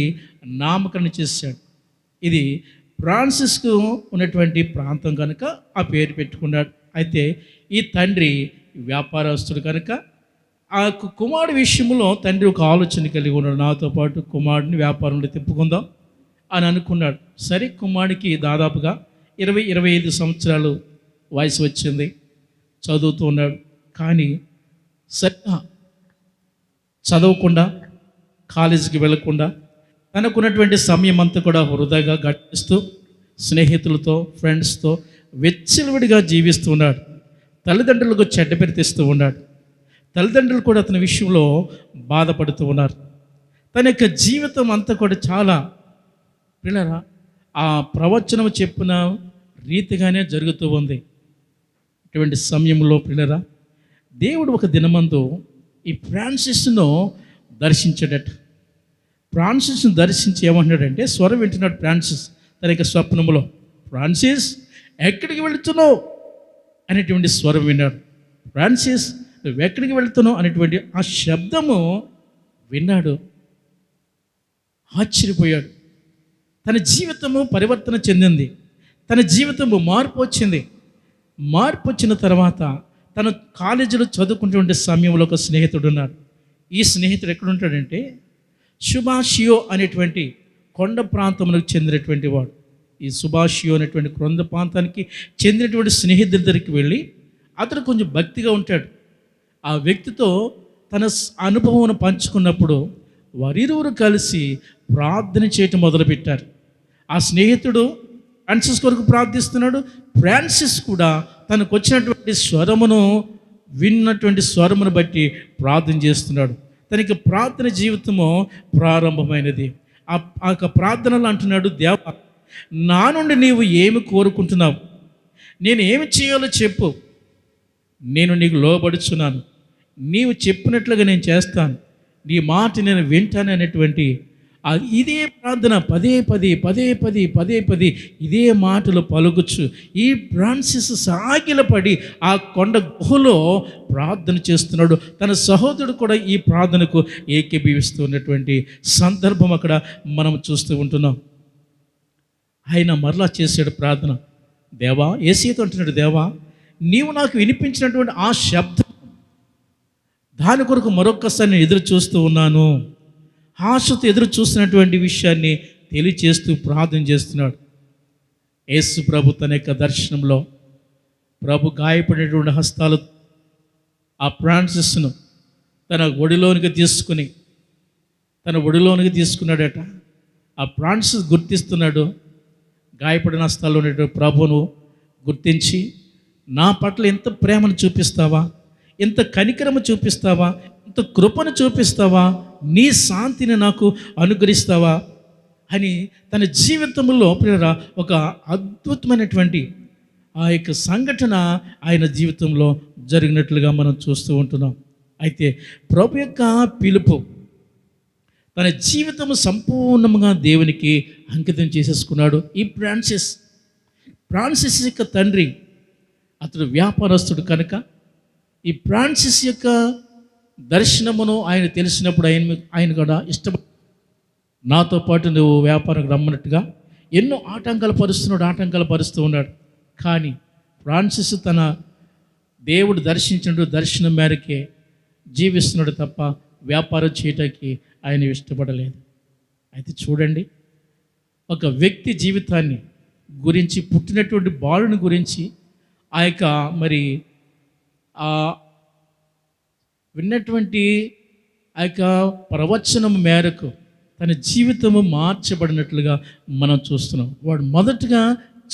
నామకరణ చేశాడు. ఇది ఫ్రాన్సిస్కు ఉన్నటువంటి ప్రాంతం కనుక ఆ పేరు పెట్టుకున్నాడు. అయితే ఈ తండ్రి వ్యాపారస్తుడు కనుక ఆ కుమారుడు విషయంలో తండ్రి ఒక ఆలోచన కలిగి ఉన్నాడు, నాతో పాటు కుమారుడిని వ్యాపారంలో తిప్పుకుందాం అని అనుకున్నాడు. సరే, కుమారుడికి దాదాపుగా 20-25 సంవత్సరాలు వయసు వచ్చింది. చదువుతూ ఉన్నాడు. కానీ సరిగ్గా చదవకుండా, కాలేజీకి వెళ్ళకుండా తనకున్నటువంటి సమయం అంతా కూడా వృధాగా గడిపిస్తూ స్నేహితులతో, ఫ్రెండ్స్తో వెచ్చలవిడిగా జీవిస్తూ ఉన్నాడు. తల్లిదండ్రులకు చెడ్డ పేరు తెస్తూ ఉన్నాడు. తల్లిదండ్రులు కూడా అతని విషయంలో బాధపడుతూ ఉన్నారు. తన యొక్క జీవితం అంతా కూడా చాలా పిల్లరా ఆ ప్రవచనం చెప్పిన రీతిగానే జరుగుతూ ఉంది. ఇటువంటి సమయంలో పిల్లరా దేవుడు ఒక దినమందు ఈ ఫ్రాన్సిస్ను దర్శించాడట. ఫ్రాన్సిస్ను దర్శించి ఏమంటున్నాడంటే, స్వరం వింటున్నాడు ఫ్రాన్సిస్ తన యొక్క స్వప్నములో. ఫ్రాన్సిస్, ఎక్కడికి వెళుతున్నావు అనేటువంటి స్వరం విన్నాడు. ఫ్రాన్సిస్, నువ్వు ఎక్కడికి వెళుతున్నావు అనేటువంటి ఆ శబ్దము విన్నాడు. ఆశ్చర్యపోయాడు. తన జీవితము పరివర్తన చెందింది. తన జీవితము మార్పు వచ్చింది. మార్పు వచ్చిన తర్వాత తను కాలేజీలో చదువుకుంటున్న సమయంలో ఒక స్నేహితుడు ఉన్నాడు. ఈ స్నేహితుడు ఎక్కడ ఉంటాడంటే సుభాషియో అనేటువంటి కొండ ప్రాంతములకు చెందినటువంటి వాడు. ఈ సుభాషియో అనేటువంటి కొండ ప్రాంతానికి చెందినటువంటి స్నేహితుడి దగ్గరికి వెళ్ళి అతడు కొంచెం భక్తిగా ఉంటాడు. ఆ వ్యక్తితో తన అనుభవం పంచుకున్నప్పుడు వారిరువురు కలిసి ప్రార్థన చేయటం మొదలుపెట్టారు. ఆ స్నేహితుడు ఫ్రాన్సిస్ కొరకు ప్రార్థిస్తున్నాడు. ఫ్రాన్సిస్ కూడా తనకు వచ్చినటువంటి స్వరమును విన్నటువంటి స్వరమును బట్టి ప్రార్థన చేస్తున్నాడు. తనకి ప్రార్థన జీవితము ప్రారంభమైనది. ఆ ప్రార్థనలో అంటున్నాడు, దేవా, నా నుండి నీవు ఏమి కోరుకుంటున్నావు? నేను ఏమి చేయాలో చెప్పు. నేను నీకు లోబడుచున్నాను. నీవు చెప్పినట్లుగా నేను చేస్తాను. నీ మాట నేను వింటాను అనేటువంటి ఇదే ప్రార్థన పదే ఇదే మాటలు పలుకుచ్చు ఈ ఫ్రాన్సిస్ సాగిలపడి ఆ కొండ గుహలో ప్రార్థన చేస్తున్నాడు. తన సహోదరుడు కూడా ఈ ప్రార్థనకు ఏకీభవిస్తున్నటువంటి సందర్భం అక్కడ మనం చూస్తూ ఉంటున్నాం. ఆయన మరలా చేశాడు ప్రార్థన. దేవా, యేసయ్యతో అంటున్నాడు, దేవా, నీవు నాకు వినిపించినటువంటి ఆ శబ్దం, దాని కొరకు మరొక్కసారి నేను ఎదురు చూస్తూ ఉన్నాను. ఆశతో ఎదురు చూస్తున్నటువంటి విషయాన్ని తెలియచేస్తూ ప్రార్థన చేస్తున్నాడు. యేసు ప్రభు తన యొక్క దర్శనంలో ప్రభు గాయపడినటువంటి హస్తాలు ఆ ఫ్రాన్సిస్ను తన ఒడిలోనికి తీసుకున్నాడట. ఆ ఫ్రాన్సిస్ గుర్తిస్తున్నాడు. గాయపడిన హస్తాల్లో ఉన్నటువంటి ప్రభువును గుర్తించి, నా పట్ల ఎంత ప్రేమను చూపిస్తావా, ఎంత కనికరము చూపిస్తావా, ఎంత కృపను చూపిస్తావా, నీ శాంతిని నాకు అనుగ్రహిస్తావా అని తన జీవితంలో ప్రియరా ఒక అద్భుతమైనటువంటి ఆ యొక్క సంఘటన ఆయన జీవితంలో జరిగినట్లుగా మనం చూస్తూ ఉంటున్నాం. అయితే ప్రభు యొక్క పిలుపు తన జీవితం సంపూర్ణంగా దేవునికి అంకితం చేసేసుకున్నాడు. ఈ ఫ్రాన్సిస్ యొక్క తండ్రి అతడు వ్యాపారస్తుడు కనుక ఈ ఫ్రాన్సిస్ యొక్క దర్శనమును ఆయన తెలిసినప్పుడు ఆయన కూడా ఇష్టపడి నాతో పాటు నువ్వు వ్యాపారం రమ్మన్నట్టుగా ఎన్నో ఆటంకాలు పరుస్తూ ఉన్నాడు. కానీ ఫ్రాన్సిస్ తన దేవుడు దర్శించిన దర్శనం మేరకే జీవిస్తున్నాడు తప్ప వ్యాపారం చేయటానికి ఆయన ఇష్టపడలేదు. అయితే చూడండి, ఒక వ్యక్తి జీవితాన్ని గురించి, పుట్టినటువంటి బాలుని గురించి ఆ యొక్క మరి విన్నటువంటి ఆ యొక్క ప్రవచనం మేరకు తన జీవితము మార్చబడినట్లుగా మనం చూస్తున్నాం. వాడు మొదటగా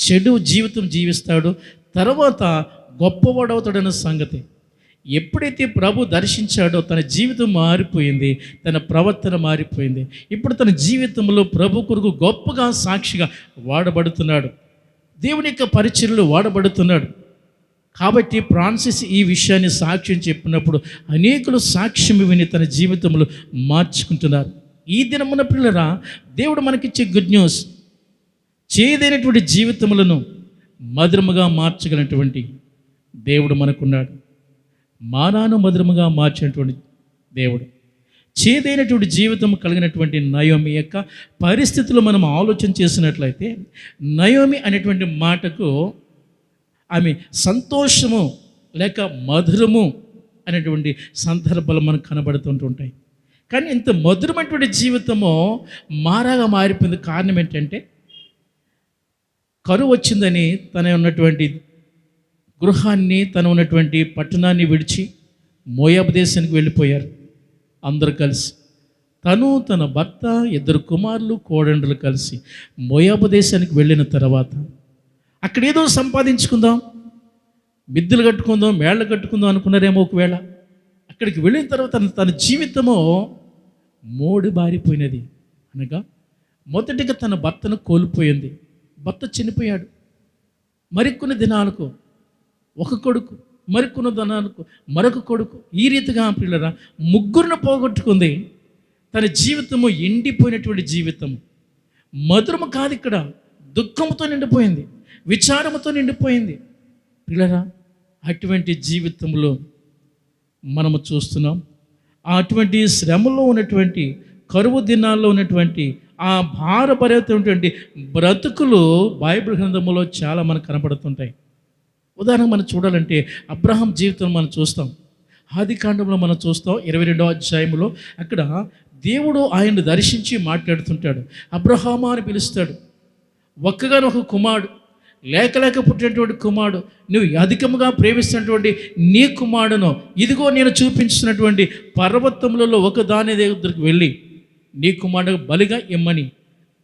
చెడు జీవితం జీవిస్తాడు, తర్వాత గొప్పవాడవుతాడన్న సంగతి ఎప్పుడైతే ప్రభు దర్శించాడో తన జీవితం మారిపోయింది, తన ప్రవర్తన మారిపోయింది. ఇప్పుడు తన జీవితంలో ప్రభు కొరకు గొప్పగా సాక్షిగా వాడబడుతున్నాడు, దేవుని యొక్క పరిచర్యలో వాడబడుతున్నాడు. కాబట్టి ఫ్రాన్సిస్ ఈ విషయాన్ని సాక్ష్యం చెప్పినప్పుడు అనేకులు సాక్ష్యం విని తన జీవితంలో మార్చుకుంటున్నారు. ఈ దినమున పిల్లరా, దేవుడు మనకిచ్చే గుడ్ న్యూస్, చేదైనటువంటి జీవితములను మధురముగా మార్చగలిగినటువంటి దేవుడు మనకున్నాడు. మానాను మధురముగా మార్చినటువంటి దేవుడు. చేదైనటువంటి జీవితం కలిగినటువంటి నయోమి యొక్క పరిస్థితులు మనం ఆలోచన చేసినట్లయితే, నయోమి అనేటువంటి మాటకు ఆమె సంతోషము లేక మధురము అనేటువంటి సందర్భాలు మనకు కనబడుతుంటుంటాయి. కానీ ఇంత మధురమైనటువంటి జీవితము మారాగా మారిపోయింది. కారణం ఏంటంటే, కరువు వచ్చిందని తన ఉన్నటువంటి గృహాన్ని, తను ఉన్నటువంటి పట్టణాన్ని విడిచి మోయాబు దేశానికి వెళ్ళిపోయారు. అందరూ కలిసి, తను, తన భర్త, 2 కుమారులు, కోడండ్రులు కలిసి మోయాబు దేశానికి వెళ్ళిన తర్వాత అక్కడ ఏదో సంపాదించుకుందాం, మిద్దెలు కట్టుకుందాం, మేళ్ళు కట్టుకుందాం అనుకున్నారేమో. ఒకవేళ అక్కడికి వెళ్ళిన తర్వాత తన జీవితము మోడి బారిపోయినది. అనగా మొదటిగా తన భర్తను కోల్పోయింది. భర్త చనిపోయాడు. మరికొన్ని దినాలకు ఒక కొడుకు, మరికొన్ని దినాలకు మరొక కొడుకు, ఈ రీతిగా పిల్లరా 3 పోగొట్టుకుంది. తన జీవితము ఎండిపోయినటువంటి జీవితం, మధురము కాదు, ఇక్కడ దుఃఖంతో నిండిపోయింది, విచారముతో నిండిపోయింది. పిల్లరా, అటువంటి జీవితంలో మనము చూస్తున్నాం. అటువంటి శ్రమలో ఉన్నటువంటి, కరువు దినాల్లో ఉన్నటువంటి ఆ భారభరితమైనటువంటి బ్రతుకులు బైబిల్ గ్రంథంలో చాలా మనకు కనపడుతుంటాయి. ఉదాహరణ మనం చూడాలంటే అబ్రహాం జీవితం మనం చూస్తాం. ఆదికాండంలో మనం చూస్తాం 22వ అధ్యాయంలో. అక్కడ దేవుడు ఆయన్ని దర్శించి మాట్లాడుతుంటాడు. అబ్రహామా అని పిలుస్తాడు. ఒక్కగానొక కుమారుడు, లేక పుట్టినటువంటి కుమారుడు, నువ్వు అధికముగా ప్రేమిస్తున్నటువంటి నీ కుమారుడును ఇదిగో నేను చూపించుతున్నటువంటి పర్వతములలో ఒక దాని దగ్గరికి వెళ్ళి నీ కుమారుడు బలిగా ఇమ్మని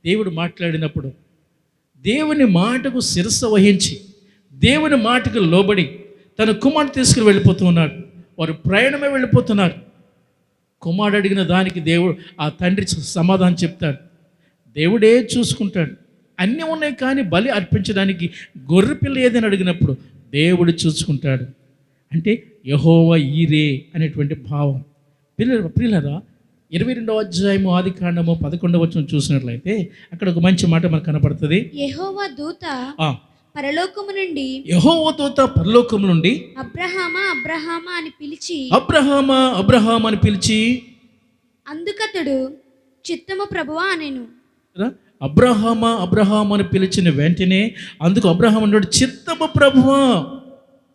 దేవుడు మాట్లాడినప్పుడు, దేవుని మాటకు శిరస్సు వహించి, దేవుని మాటకు లోబడి తన కుమారుడు తీసుకుని వెళ్ళిపోతూ ఉన్నాడు. వారు ప్రయాణమే వెళ్ళిపోతున్నారు. కుమారుడు అడిగిన దానికి దేవుడు, ఆ తండ్రి సమాధానం చెప్తాడు. దేవుడే చూసుకుంటాడు. అన్నీ ఉన్నాయి, కానీ బలి అర్పించడానికి గొర్రెపిల్ల ఏదని అడిగినప్పుడు దేవుడు చూసుకుంటాడు. అంటే యెహోవా ఈరే అనేటువంటి భావం. పిల్లరా, 22వ అధ్యాయము ఆదికాండము 11వ వచనం చూసినట్లయితే అక్కడ ఒక మంచి మాట మనకు కనపడుతుంది. యెహోవా దూత పరలోకము నుండి, యెహోవా దూత పరలోకము నుండి అబ్రహామా అబ్రహామా అని పిలిచి, అబ్రహామా అబ్రహామా అని పిలిచి, అందుకతడు చిత్తము ప్రభువా అనెను. అబ్రహామా అబ్రహాము అని పిలిచిన వెంటనే అందుకు అబ్రహాం అన్నాడు, చిత్తము ప్రభువా.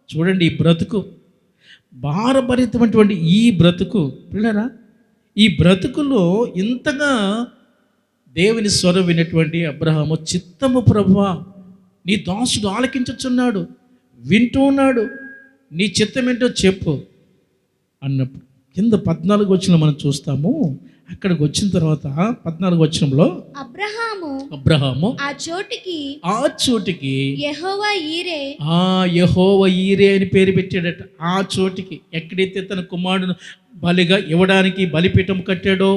చూడండి, ఈ బ్రతుకు, భారభరితమైనటువంటి ఈ బ్రతుకు, పిల్లరా, ఈ బ్రతుకులో ఇంతగా దేవుని స్వరం వినటువంటి అబ్రహాము, చిత్తము ప్రభువా, నీ దాసుడు ఆలకించుచున్నాడు, వింటూ ఉన్నాడు, నీ చిత్తం ఏంటో చెప్పు అన్నప్పుడు కింద 14వ వచనంలో మనం చూస్తాము. అక్కడికి వచ్చిన తర్వాత 14వ వచనంలో అబ్రహాము ఆ చోటికి యెహోవా ఈరే అని పేరు పెట్టాడట. ఆ చోటికి ఎక్కడైతే తన కుమారుడును బలిగా ఇవ్వడానికి బలిపీఠం కట్టాడో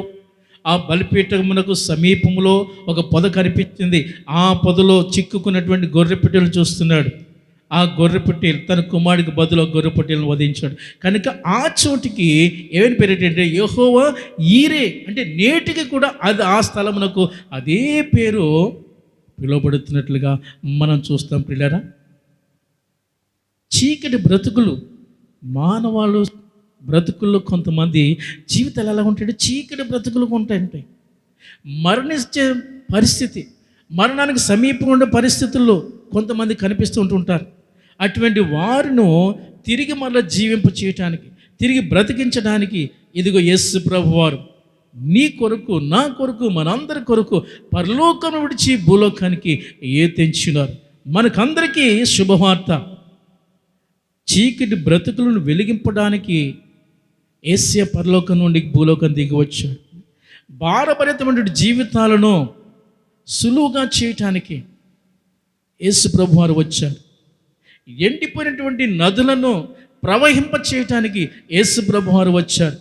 ఆ బలిపీఠమునకు సమీపంలో ఒక పొద కనిపించింది. ఆ పొదలో చిక్కుకున్నటువంటి గొర్రె పిట్టలు చూస్తున్నాడు. ఆ గొర్రె పిట్టలు తన కుమారుడికి బదులు గొర్రె పిట్టలను వధించాడు. కనుక ఆ చోటికి ఏమని పేరేంటంటే యెహోవా ఈరే, అంటే నేటికి కూడా అది ఆ స్థలమునకు అదే పేరు పిలువబడుతున్నట్లుగా మనం చూస్తాం. పిల్లరా, చీకటి బ్రతుకులు, మానవాళ్ళు బ్రతుకుల్లో కొంతమంది జీవితాలు ఎలా ఉంటాయంటే చీకటి బ్రతుకులు ఉంటాయి. మరణించే పరిస్థితి, మరణానికి సమీపంగా ఉండే పరిస్థితుల్లో కొంతమంది కనిపిస్తూ ఉంటుంటారు. అటువంటి వారిను తిరిగి మరలా జీవింప చేయటానికి, తిరిగి బ్రతికించడానికి ఇదిగో యేసు ప్రభువారు నీ కొరకు, నా కొరకు, మనందరి కొరకు పరలోకం విడిచి భూలోకానికి తెంచినారు. మనకందరికీ శుభవార్త. చీకటి బ్రతుకులను వెలిగింపడానికి యేసయ్య పరలోకం నుండి భూలోకం దిగి వచ్చాడు. భారభరితమైన జీవితాలను సులువుగా చేయటానికి యేసు ప్రభువారు వచ్చారు. ఎండిపోయినటువంటి నదులను ప్రవహింప చేయటానికి యేసు ప్రభువారు వచ్చారు.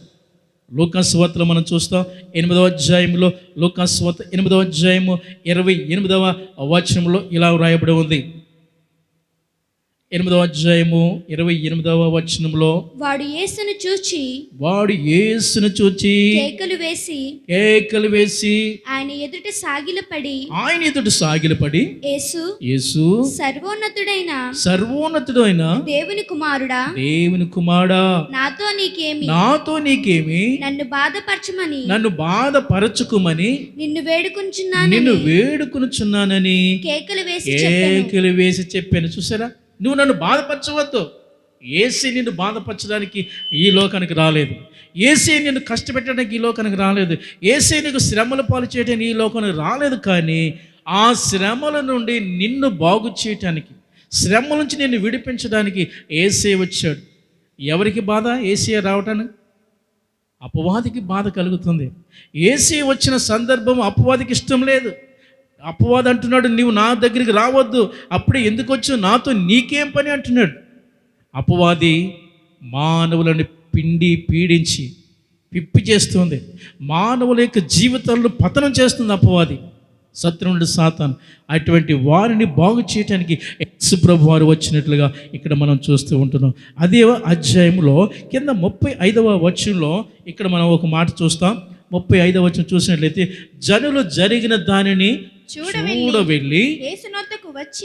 లూకాసు వార్తలో మనం చూస్తాం 8వ అధ్యాయంలో, లూకాసు వార్త 8వ అధ్యాయము 28వ వచనంలో ఇలా వ్రాయబడి ఉంది. 8వ అధ్యాయము 28వ వచనంలో, వాడు యేసును చూచి కేకలు వేసి ఆయన ఎదుట సాగిలపడి యేసు సర్వోన్నతుడైన దేవుని కుమారుడా నాతో నీకేమి నన్ను బాధపరచుకుమని నిన్ను వేడుకొనుచున్నానని కేకలు వేసి చెప్పాను. చూసారా, నువ్వు నన్ను బాధపరచవద్దు. యేసే నిన్ను బాధపరచడానికి ఈ లోకానికి రాలేదు. యేసే నిన్ను కష్టపెట్టడానికి ఈ లోకానికి రాలేదు. యేసే నీకు శ్రమల పాలు చేయడానికి ఈ లోకానికి రాలేదు. కానీ ఆ శ్రమల నుండి నిన్ను బాగు చేయటానికి, శ్రమ నుంచి నేను విడిపించడానికి యేసే వచ్చాడు. ఎవరికి బాధ? యేసే రావటానికి. అపవాదికి బాధ కలుగుతుంది. యేసే వచ్చిన సందర్భం అపవాదికి ఇష్టం లేదు. అపవాది అంటున్నాడు, నీవు నా దగ్గరికి రావద్దు, అప్పుడే ఎందుకు వచ్చావు, నాతో నీకేం పని అంటున్నాడు. అపవాది మానవులను పిండి పీడించి పిప్పి చేస్తుంది. మానవుల యొక్క జీవితాలను పతనం చేస్తుంది అపవాది, శత్రువుడు సాతాను. అటువంటి వారిని బాగు చేయడానికి యేసు ప్రభు వారు వచ్చినట్లుగా ఇక్కడ మనం చూస్తూ ఉంటున్నాం. అదే అధ్యాయంలో కింద 35వ వచనంలో ఇక్కడ మనం ఒక మాట చూస్తాం. 35వ వచనం చూసినట్లయితే, జనులు జరిగిన దానిని చూడవెళ్ళి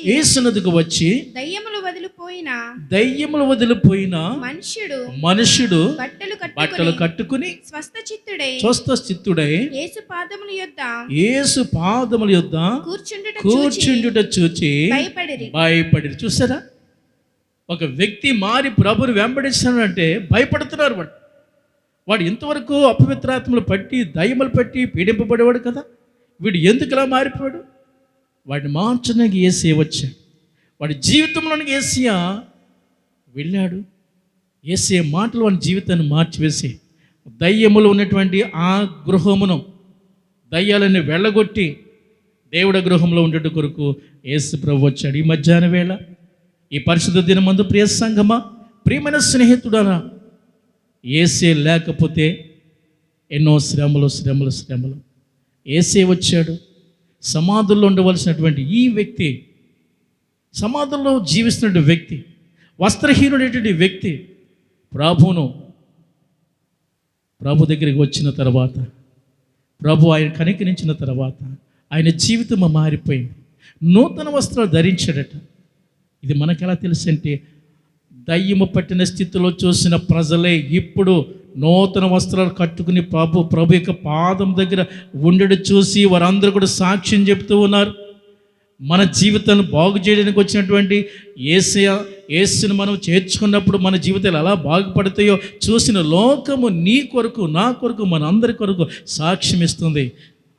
యేసునొద్దకు వచ్చి దయ్యములు వదిలిపోయిన మనుష్యుడు బట్టలు కట్టుకుని స్వస్థచిత్తుడై యేసు పాదముల యొద్ద కూర్చుండుట చూచి భయపడిరి. చూసారా, ఒక వ్యక్తి మారి ప్రభుని వెంబడిస్తానంటే భయపడుతున్నారు. వాడు ఇంతవరకు అపవిత్రాత్మలు పట్టి దయ్యములు పట్టి పీడింపబడేవాడు కదా, వీడు ఎందుకు ఇలా మారిపోయాడు? వాడిని మార్చడానికి యేసయ్య వచ్చాడు. వాడి జీవితంలోనికి యేసయ్య వెళ్ళాడు. యేసయ్య మాటలు వాడి జీవితాన్ని మార్చివేసి దయ్యములు ఉన్నటువంటి ఆ గృహమును దయ్యాలని వెళ్ళగొట్టి దేవుడి గృహంలో ఉండేట కొరకు యేసు ప్రభు వచ్చాడు. ఈ మధ్యాహ్న వేళ, ఈ పరిశుద్ధ దినమందు ప్రియ సంగమా, ప్రియమైన స్నేహితుడారా, యేసే లేకపోతే ఎన్నో శ్రమలు. యేసే వచ్చాడు. సమాధుల్లో ఉండవలసినటువంటి ఈ వ్యక్తి, సమాధుల్లో జీవిస్తున్న వ్యక్తి, వస్త్రహీనుడైనటువంటి వ్యక్తి ప్రభు దగ్గరికి వచ్చిన తర్వాత, ప్రభు ఆయన కనికరించిన తర్వాత ఆయన జీవితం మారిపోయింది. నూతన వస్త్రాలు ధరించాడట. ఇది మనకెలా తెలుసు అంటే, దయ్యము పట్టిన స్థితిలో చూసిన ప్రజలే ఇప్పుడు నూతన వస్త్రాలు కట్టుకుని ప్రభు యొక్క పాదం దగ్గర ఉండడు చూసి వారందరూ కూడా సాక్ష్యం చెప్తూ ఉన్నారు. మన జీవితాన్ని బాగు చేయడానికి వచ్చినటువంటి యేసుని మనం చేర్చుకున్నప్పుడు మన జీవితాలు ఎలా బాగుపడతాయో చూసిన లోకము నీ కొరకు, నా కొరకు, మన అందరి కొరకు సాక్ష్యం ఇస్తుంది.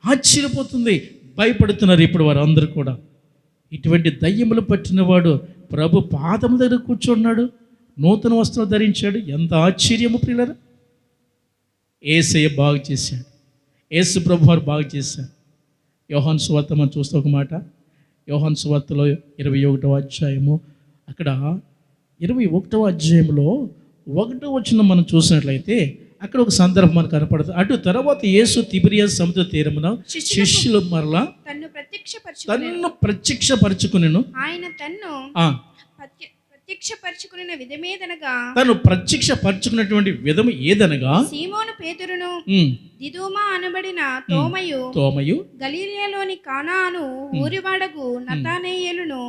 ఆశ్చర్యపోతుంది. భయపడుతున్నారు ఇప్పుడు వారందరూ కూడా. ఇటువంటి దయ్యములు పట్టినవాడు ప్రభు పాదం దగ్గర కూర్చున్నాడు, నూతన వస్త్రాలు ధరించాడు. ఎంత ఆశ్చర్యము ప్రియులారా! యేసయ్య బాగు చేశాడు. యేసు ప్రభు వారు బాగు చేశారు. యోహాను సువార్త మనం చూస్తే ఒక మాట, యోహాను సువార్తలో 21వ అధ్యాయము, అక్కడ 21వ అధ్యాయంలో 1వ వచనం మనం చూసినట్లయితే అక్కడ ఒక సందర్భం మనకు కనపడుతుంది. అటు తర్వాత యేసు తిబిరియా సముద్ర తీరమున శిష్యులు మరలా తన్ను ప్రత్యక్షపరచుకునేను. ఆయన తన్ను ప్రత్యక్షపరచుకున్న విధమేదనగా, తను ప్రత్యక్షపరచుకున్నటువంటి విధము ఏదనగా, సీమోను పేతురును, దిదుమా అనబడిన తోమయు, గలిలయలోని కానాను ఊరివాడగు నతానేయులును,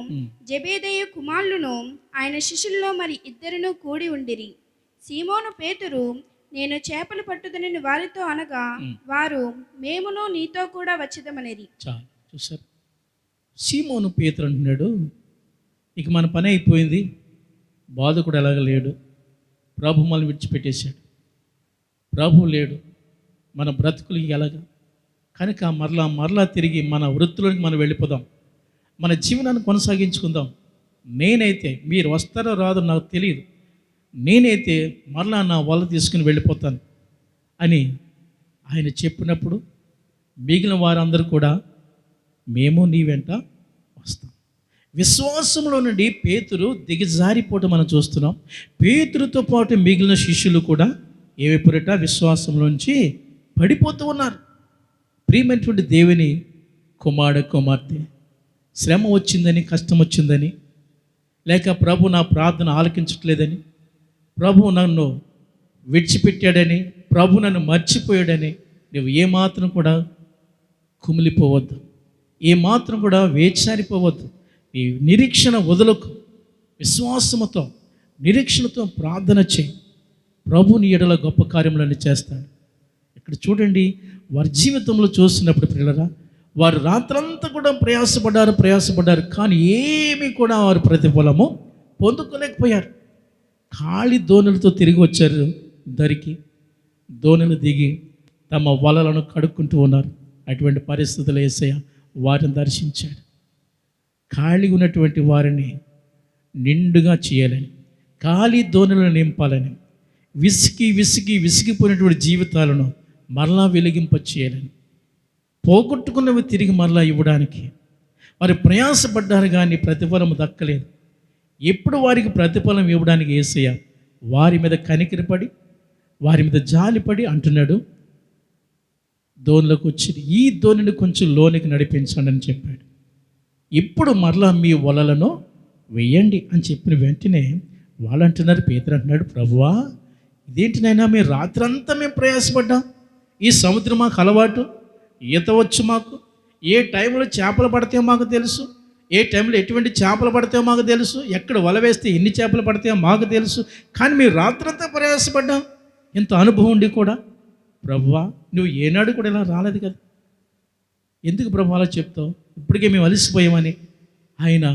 జెబెదయి కుమారులను ఆయన శిష్యుల్లో మరి ఇద్దరును కూడి ఉండిరి. సీమోను పేతురు, నేను చేపలు పట్టుదనని వారితో అనగా, వారు, మేమును నీతో కూడా వచ్చేదమనేది. చూసారు, సీమోను పేతురు అంటున్నాడు, ఇక మన పని అయిపోయింది, బాధకుడు ఎలాగ లేడు, ప్రభు మనల్ని విడిచిపెట్టేశాడు, ప్రభు లేడు, మన బ్రతుకులు ఎలాగ, కనుక మరలా తిరిగి మన వృత్తులోకి మనం వెళ్ళిపోదాం, మన జీవనాన్ని కొనసాగించుకుందాం. నేనైతే, మీరు వస్తారో రాదో నాకు తెలియదు, నేనైతే మరలా నా వల్ల తీసుకుని వెళ్ళిపోతాను అని ఆయన చెప్పినప్పుడు మిగిలిన వారందరూ కూడా మేము నీ వెంట వస్తాం. విశ్వాసంలో నుండి పేతురు దిగజారిపోవటం మనం చూస్తున్నాం. పేతురుతో పాటు మిగిలిన శిష్యులు కూడా ఏమైపోయారట, విశ్వాసంలోంచి పడిపోతూ ఉన్నారు. ప్రియమైనటువంటి దేవుని కుమార్తె, శ్రమ వచ్చిందని, కష్టం వచ్చిందని, లేక ప్రభు నా ప్రార్థన ఆలకించట్లేదని, ప్రభు నన్ను విడిచిపెట్టాడని, ప్రభు నన్ను మర్చిపోయాడని నువ్వు ఏమాత్రం కూడా కుమిలిపోవద్దు, ఏమాత్రం కూడా వేచారిపోవద్దు. ఈ నిరీక్షణ వదలకు, విశ్వాసముతో నిరీక్షణతో ప్రార్థన చేయి. ప్రభు నీ ఎడల గొప్ప కార్యములను చేస్తాడు. ఇక్కడ చూడండి, వారి జీవితంలో చూస్తున్నప్పుడు పిల్లరా, వారు రాత్రంతా కూడా ప్రయాసపడ్డారు, కానీ ఏమీ కూడా వారు ప్రతిఫలము పొందుకోలేకపోయారు. ఖాళీ దోణులతో తిరిగి వచ్చారు దరికి, దోణులు దిగి తమ వలలను కడుక్కుంటూ ఉన్నారు. అటువంటి పరిస్థితులు యేసయ్య వారిని దర్శించాడు. ఖాళీ ఉన్నటువంటి వారిని నిండుగా చేయాలని, ఖాళీ దోణులను నింపాలని, విసిగిపోయినటువంటి జీవితాలను మరలా వెలిగింప చేయాలని, పోగొట్టుకున్నవి తిరిగి మరలా ఇవ్వడానికి వారు ప్రయాసపడ్డారు కానీ ప్రతిఫలం దక్కలేదు. ఎప్పుడు వారికి ప్రతిఫలం ఇవ్వడానికి యేసయ్య వారి మీద కనికరపడి వారి మీద జాలిపడి అంటున్నాడు, దోణిలోకి వచ్చి ఈ దోణిని కొంచెం లోనికి నడిపించండి అని చెప్పాడు. ఇప్పుడు మరలా మీ వలలను వెయ్యండి అని చెప్పిన వెంటనే వాళ్ళు అంటున్నారు, పేతురు అంటున్నాడు, ప్రభువా ఇదేంటి నైనా మేము రాత్రంతా మేము ప్రయాసపడ్డాం, ఈ సముద్రం మాకు అలవాటు, ఈత వచ్చు మాకు, ఏ టైంలో చేపలు పడతాయో మాకు తెలుసు, ఏ టైంలో ఎటువంటి చేపలు పడతాయో మాకు తెలుసు, ఎక్కడ వల వేస్తే ఎన్ని చేపలు పడతాయో మాకు తెలుసు, కానీ మేము రాత్రంతా ప్రయాసపడ్డాం, ఎంత అనుభవం ఉండి కూడా ప్రభువా నువ్వు ఏనాడు కూడా ఇలా రాలేదు కదా, ఎందుకు ప్రభు అలా చెప్తావు, ఇప్పటికే మేము అలసిపోయామని. ఆయన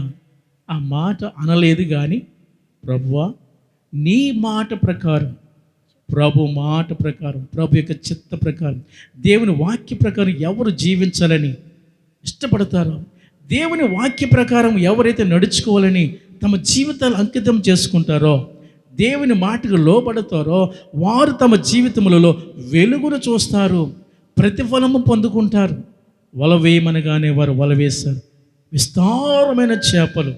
ఆ మాట అనలేదు కానీ ప్రభువా నీ మాట ప్రకారం, ప్రభు మాట ప్రకారం, ప్రభు యొక్క చిత్త ప్రకారం, దేవుని వాక్య ప్రకారం ఎవరు జీవించాలని ఇష్టపడతారో, దేవుని వాక్య ప్రకారం ఎవరైతే నడుచుకోవాలని తమ జీవితాలు అంకితం చేసుకుంటారో, దేవుని మాటకు లోబడతారో వారు తమ జీవితములలో వెలుగును చూస్తారు, ప్రతిఫలము పొందుకుంటారు. వల వేయమనగానే వారు వల వేశారు. విస్తారమైన చేపలు,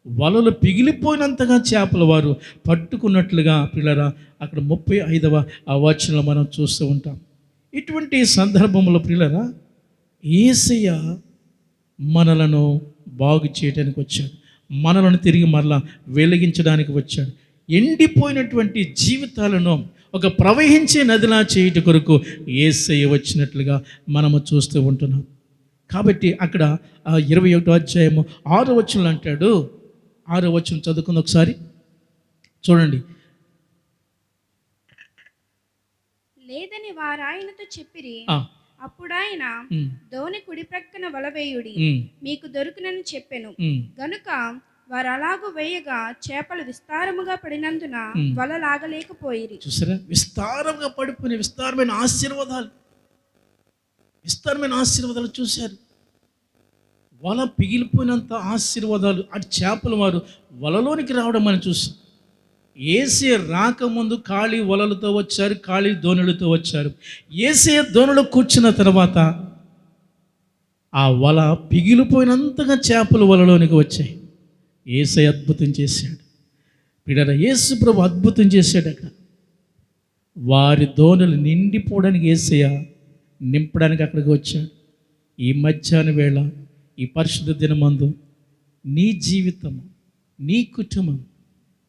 వలలు పిగిలిపోయినంతగా చేపలు వారు పట్టుకున్నట్లుగా పిల్లరా అక్కడ 35వ వచనంలో మనం చూస్తూ ఉంటాం. ఇటువంటి సందర్భంలో పిల్లరా యేసయ్య మనలను బాగు చేయడానికి వచ్చాడు, మనలను తిరిగి మరలా వెలిగించడానికి వచ్చాడు. ఎండిపోయినటువంటి జీవితాలను ఒక ప్రవహించే నదిలా చేయుట కొరకు యేసయ్య వచ్చినట్లుగా మనము చూస్తూ ఉంటున్నాం. కాబట్టి అక్కడ 21వ అధ్యాయము 6వ వచనంలో అంటాడు, 6వ వచనం చదువుకుంది ఒకసారి చూడండి. లేదని వారాయనతో చెప్పిరి. అప్పుడు ఆయన దోణి కుడి ప్రక్కన వల వేయుడి, మీకు దొరుకునని చెప్పెను. గనుక వారు అలాగూ వేయగా చేపలు విస్తారముగా పడినందున వల లాగలేకపోయిరి. చూసారా, విస్తారంగా పడిపోయిన విస్తారమైన ఆశీర్వాదాలు చూశారు. వల పిగిలిపోయినంత ఆశీర్వాదాలు అటు చేపలు వారు వలలోనికి రావడం మనం చూసాం. యేసే రాకముందు ఖాళీ వలలతో వచ్చారు, ఖాళీ దోణులతో వచ్చారు. యేసే దోణులు కూర్చున్న తర్వాత ఆ వల పిగిలిపోయినంతగా చేపలు వలలోనికి వచ్చాయి. యేసే అద్భుతం చేశాడు. పిల్లల యేసు ప్రభు అద్భుతం చేశాడు. అక్కడ వారి దోణులు నిండిపోవడానికి యేసయ్య నింపడానికి అక్కడికి వచ్చాడు. ఈ మధ్యాహ్న వేళ ఈ పరిశుద్ధ దినమందు నీ జీవితం, నీ కుటుంబం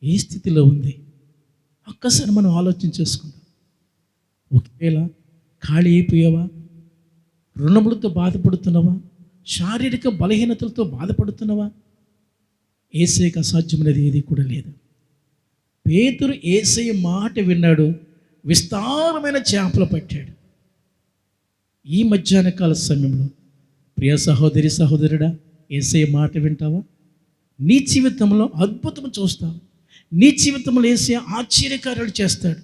ఏ స్థితిలో ఉంది ఒక్కసారి మనం ఆలోచన చేసుకుందాం. ఒకవేళ ఖాళీ అయిపోయావా, రుణములతో బాధపడుతున్నావా, శారీరక బలహీనతలతో బాధపడుతున్నావా, యేసయ్యకు అసాధ్యమైనది ఏది కూడా లేదు. పేతురు యేసయ్య మాట విన్నాడు, విస్తారమైన చేపలు పట్టాడు. ఈ మధ్యాహ్న కాల సమయంలో ప్రియ సహోదరి సహోదరుడా, యేసయ్య మాట వింటావా? నీ జీవితంలో అద్భుతం చూస్తావు. నీ జీవితంలో యేసయ్య ఆశ్చర్యకార్యాలు చేస్తాడు.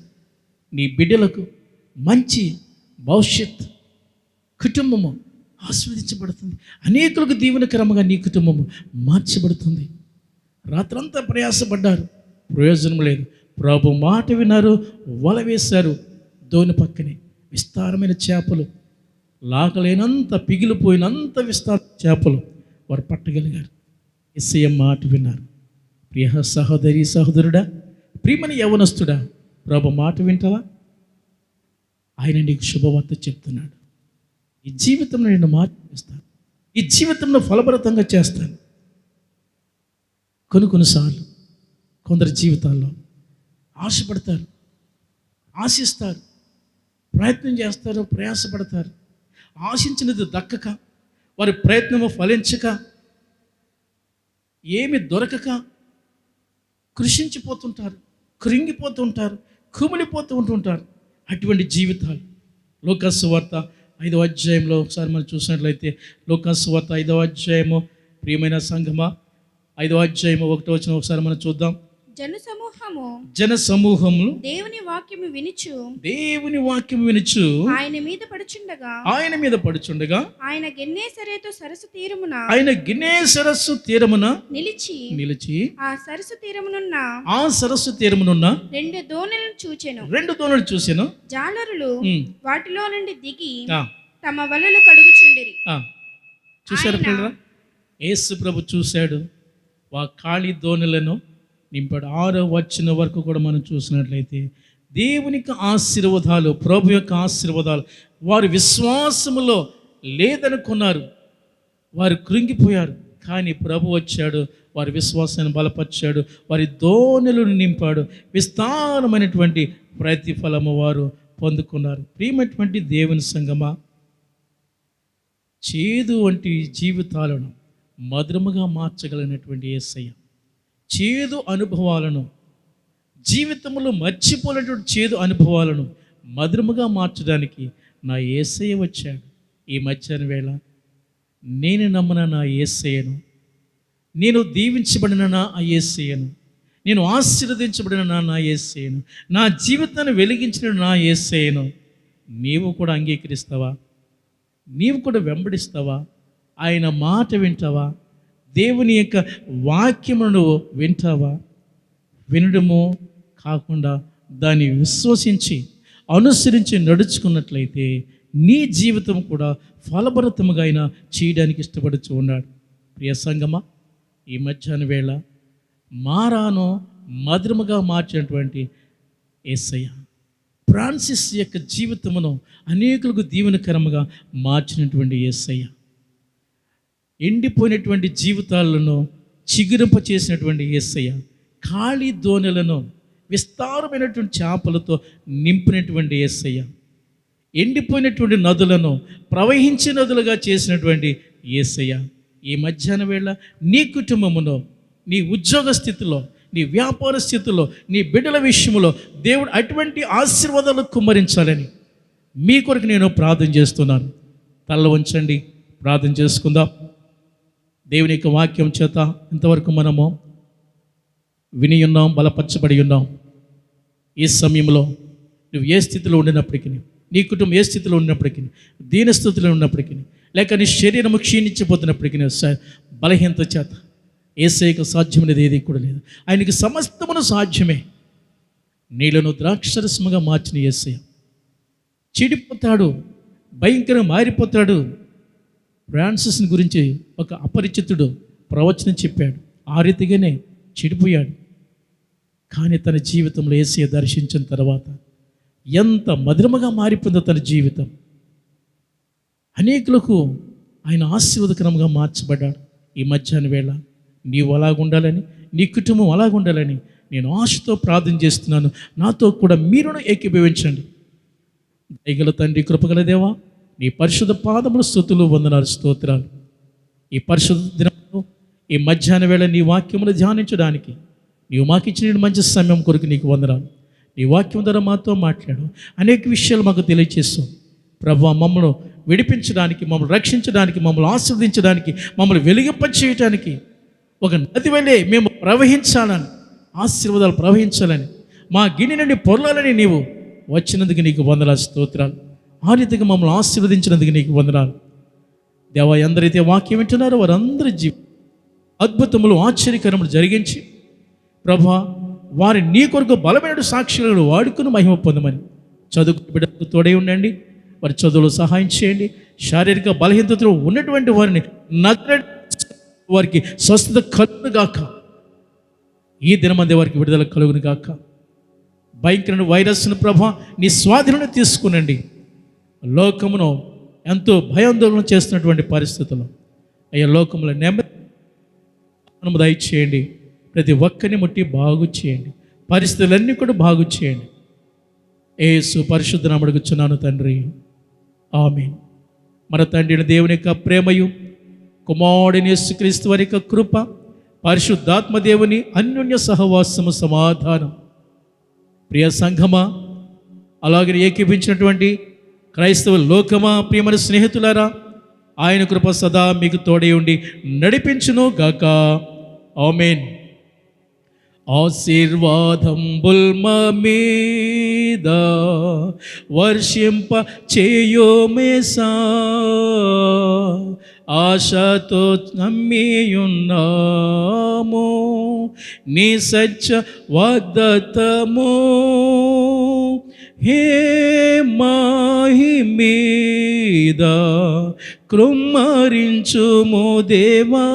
నీ బిడ్డలకు మంచి భవిష్యత్, కుటుంబము ఆస్వాదించబడుతుంది. అనేకులకు దీవెనకరంగా నీ కుటుంబము మార్చబడుతుంది. రాత్రంతా ప్రయాసపడ్డారు, ప్రయోజనం లేదు. ప్రభు మాట విన్నారు, వల వేశారు. దోణి పక్కనే విస్తారమైన చేపలు, లాగలేనంత పిగిలిపోయినంత విస్తార చేపలు వారు పట్టగలిగారు. యేసయ్య మాట విన్నారు. ప్రియ సహోదరి సహోదరుడా, ప్రియమని యవనస్తుడా, ప్రభు మాట వింటావా? ఆయన నీకు శుభవార్త చెప్తున్నాడు. ఈ జీవితంలో నేను మార్చేస్తాను, ఈ జీవితంలో ఫలభరితంగా చేస్తాను. కొన్నిసార్లు కొందరు జీవితాల్లో ఆశపడతారు, ఆశిస్తారు, ప్రయత్నం చేస్తారు, ప్రయాసపడతారు. ఆశించినది దక్కక, వారి ప్రయత్నము ఫలించక, ఏమి దొరకక కృషించిపోతుంటారు, కృంగిపోతుంటారు, కుమిలిపోతూ ఉంటుంటారు. అటువంటి జీవితాలు లూకాసు సువార్త 5వ అధ్యాయంలో ఒకసారి మనం చూసినట్లయితే, లూకాసు సువార్త 5వ అధ్యాయము, ప్రియమైన సంఘమా 5వ అధ్యాయము 1వ వచనం ఒకసారి మనం చూద్దాం. జన సమూహము దేవుని వాక్యము వినుచు ఆయన మీద పడుచుండగా ఆయన గిన్నే సరస్సు తీరమున నిలిచి ఆ సరస్సు తీరమునున్న రెండు దోణులను చూచెను జాలరులు వాటిలో నుండి దిగి ఆ, తమ వలలు కడుగుచుండిరి. చూశారు పిల్లరా? యేసు ప్రభు చూశాడు, ఖాళీ దోణులను నింపాడు. 6వ వచనం వరకు కూడా మనం చూసినట్లయితే దేవునికి ఆశీర్వాదాలు, ప్రభు యొక్క ఆశీర్వాదాలు వారి విశ్వాసములో లేదనుకున్నారు, వారు కృంగిపోయారు. కానీ ప్రభు వచ్చాడు, వారి విశ్వాసాన్ని బలపరిచాడు, వారి దోణులను నింపాడు. విస్తారమైనటువంటి ప్రతిఫలము వారు పొందుకున్నారు. ప్రియమైనటువంటి దేవుని సంగమా, చేదు వంటి జీవితాలను మధురముగా మార్చగలిగినటువంటి యేసయ్య, చేదు అనుభవాలను, జీవితంలో మర్చిపోలేటువంటి చేదు అనుభవాలను మధురముగా మార్చడానికి నా యేసయ్య వచ్చాడు. ఈ మధ్యాహ్న వేళ నేను నమ్మిన నా యేసయ్యను, నేను దీవించబడిన నా యేసయ్యను, నేను ఆశీర్వదించబడిన నా యేసయ్యను, నా జీవితాన్ని వెలిగించిన నా యేసయ్యను నీవు కూడా అంగీకరిస్తావా? నీవు కూడా వెంబడిస్తావా? ఆయన మాట వింటావా? దేవుని యొక్క వాక్యమును వింటావా? వినడము కాకుండా దాన్ని విశ్వసించి అనుసరించి నడుచుకున్నట్లయితే నీ జీవితం కూడా ఫలభరితముగా ఆయన చేయడానికి ఇష్టపడుతూ ఉన్నాడు. ప్రియ సంగమా, ఈ మధ్యాహ్న వేళ మారాను మధురముగా మార్చినటువంటి యేసయ్య, ఫ్రాన్సిస్ యొక్క జీవితమును అనేకులకు దీవెనకరముగా మార్చినటువంటి యేసయ్య, ఎండిపోయినటువంటి జీవితాలను చిగురింప చేసినటువంటి యేసయ్య, ఖాళీ దోణులను విస్తారమైనటువంటి చేపలతో నింపినటువంటి యేసయ్య, ఎండిపోయినటువంటి నదులను ప్రవహించే నదులుగా చేసినటువంటి యేసయ్య, ఈ మధ్యాహ్న వేళ నీ కుటుంబములో, నీ ఉద్యోగ స్థితిలో, నీ వ్యాపార స్థితిలో, నీ బిడ్డల విషయంలో దేవుడు అటువంటి ఆశీర్వాదాలు కుమ్మరించాలని మీ కొరకు నేను ప్రార్థన చేస్తున్నాను. తల్ల వంచండి, ప్రార్థన చేసుకుందాం. దేవుని యొక్క వాక్యం చేత ఇంతవరకు మనము విని ఉన్నాం, బలపరచబడి ఉన్నాం. ఈ సమయంలో నువ్వు ఏ స్థితిలో ఉండినప్పటికీ, నీ కుటుంబం ఏ స్థితిలో ఉన్నప్పటికీ, దీన స్థితిలో ఉన్నప్పటికీ, లేక నీ శరీరము క్షీణించిపోతున్నప్పటికీ, బలహీనత చేత యేసయ్యకు సాధ్యమైనది ఏది కూడా లేదు. ఆయనకి సమస్తమును సాధ్యమే. నీళ్లను ద్రాక్షరసముగా మార్చిన యేసయ్య చెడిపోతాడు, భయంకరంగా మారిపోతాడు. ఫ్రాన్సిస్ని గురించి ఒక అపరిచితుడు ప్రవచనం చెప్పాడు, ఆ రీతిగానే చెడిపోయాడు. కానీ తన జీవితంలో యేసయ్య దర్శించిన తర్వాత ఎంత మధురముగా మారిపోయిందో తన జీవితం. అనేకులకు ఆయన ఆశీర్వాదకరంగా మార్చబడ్డాడు. ఈ మధ్యాహ్న వేళ నీవు అలాగుండాలని, నీ కుటుంబం అలాగుండాలని నేను ఆశతో ప్రార్థన చేస్తున్నాను. నాతో కూడా మీరును ఏకీభవించండి. దయగల తండ్రి, కృపగల దేవా, నీ పరిశుద్ధ పాదములు స్తుతులు, వందనాలు, స్తోత్రాలు. ఈ పరిశుద్ధ దినంలో ఈ మధ్యాహ్న వేళ నీ వాక్యములు ధ్యానించడానికి నీవు మాకు ఇచ్చిన మంచి సమయం కొరకు నీకు వందనాలు. నీ వాక్యం ద్వారా మాతో మాట్లాడు, అనేక విషయాలు మాకు తెలియజేస్తాం. ప్రభువా, మమ్మల్ని విడిపించడానికి, మమ్మల్ని రక్షించడానికి, మమ్మల్ని ఆశీర్వదించడానికి, మమ్మల్ని వెలిగింపచేయడానికి ఒక నది వలె మేము ప్రవహించాలని, ఆశీర్వాదాలు ప్రవహించాలని, మా గిన్నె నుండి పొర్లాలని నీవు వచ్చినందుకు నీకు వందనాలు, స్తోత్రాలు. ఆ రీతిగా మమ్మల్ని ఆశీర్వదించినందుకు నీకు వందనాలు. దేవా, ఎందరైతే వాక్యం వింటున్నారో వారందరి అద్భుతములు, ఆశ్చర్యకరములు జరిగించి ప్రభా, వారి నీ కొరకు బలమైన సాక్షులను వాడుకుని మహిమ పొందమని చదువు బిడ్డలకు తోడై ఉండండి. వారి చదువులో సహాయం చేయండి. శారీరక బలహీనతలో ఉన్నటువంటి వారిని వారికి స్వస్థత కలుగును గాక. ఈ దినమందే వారికి విడుదల కలుగును గాక. భయంకరమైన వైరస్ను ప్రభా నీ స్వాధీనం తీసుకునండి. లోకమును ఎంతో భయాందోళన చేస్తున్నటువంటి పరిస్థితుల్లో అయ్యా, లోకముల నెమ్మది దయచేయండి. ప్రతి ఒక్కరిని ముట్టి బాగు చేయండి. పరిస్థితులన్నీ కూడా బాగు చేయండి. యేసు పరిశుద్ధ నామమున అడుగుచున్నాను తండ్రి, ఆమేన్. మన తండ్రి దేవుని యొక్క ప్రేమయు, కుమారుడైన యేసుక్రీస్తు వారి యొక్క కృప, పరిశుద్ధాత్మ దేవుని అన్యోన్య సహవాసము, సమాధానం, ప్రియ సంఘమా, అలాగే ఏకీపించినటువంటి క్రైస్తవ లోకమా, ప్రియమైన స్నేహితులారా, ఆయన కృప సదా మీకు తోడై ఉండి నడిపించును గాక. ఆమేన్. ఆశీర్వాదంబుల్ మా మీద వర్షింప చేయోమేసా, ఆశతో నమ్మియున్నాము నీ సత్య వాగ్దత్తము. హే మాహి మీద కృమ్మరించుము దేవా,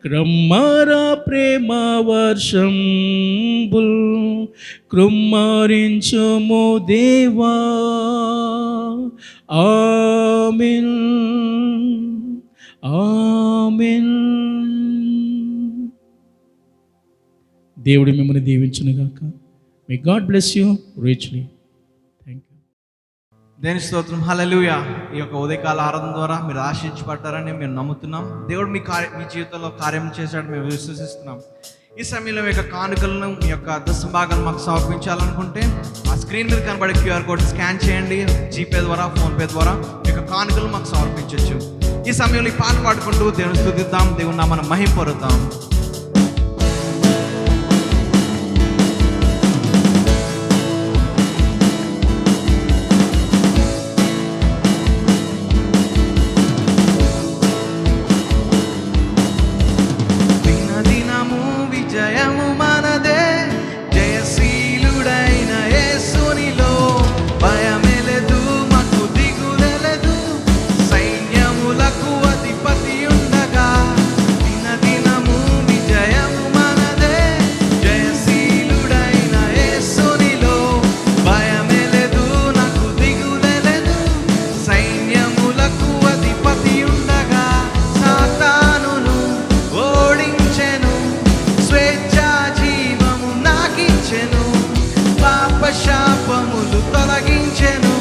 క్రమ్మరా ప్రేమ వర్షంబుల్ కృమ్మరించుము దేవా. ఆమేన్ ఆమేన్. దేవుడు మిమ్మల్ని దీవించునుగాక. May God bless you richly. Thank you. దేని స్తోత్రం. హల్లెలూయా. ఈ యొక్క ఉదయకాల ఆరాధన ద్వారా మీరు ఆశీర్వదించబడ్డారని మేము నమ్ముతున్నాం. దేవుడు మీ జీవితంలో కార్యం చేశాడు మేము విశ్వసిస్తున్నాం. ఈ సమయంలో మీ యొక్క కానుకలను, మీ యొక్క దశభాగాలను మాకు సమర్పించాలనుకుంటే ఆ స్క్రీన్ మీద కనబడే క్యూఆర్ కోడ్ స్కాన్ చేయండి. జీపే ద్వారా, ఫోన్పే ద్వారా మీ యొక్క కానుకలను మాకు సమర్పించవచ్చు. ఈ సమయంలో ఈ పాట పాడుకుంటూ దేవుని స్తుతిద్దాం, దేవుని నామమున మహిమపరుద్దాం. జయము మనదే, జయశీలుడైన యేసునిలో భయమెలదు, మాకు దిగులెలదు. సైన్యములకు అధిపతి ఉండగా దినదినము విజయము మనదే, జయశీలుడైన యేసునిలో భయమెలదు, నాకు దిగులెలదు. సైన్యములకు అధిపతి ఉండగా సాతానును ఓడించెను, స్వేచ్ఛా జీవము నాకిచ్చెను, పాప శాపములు తొలగించెను.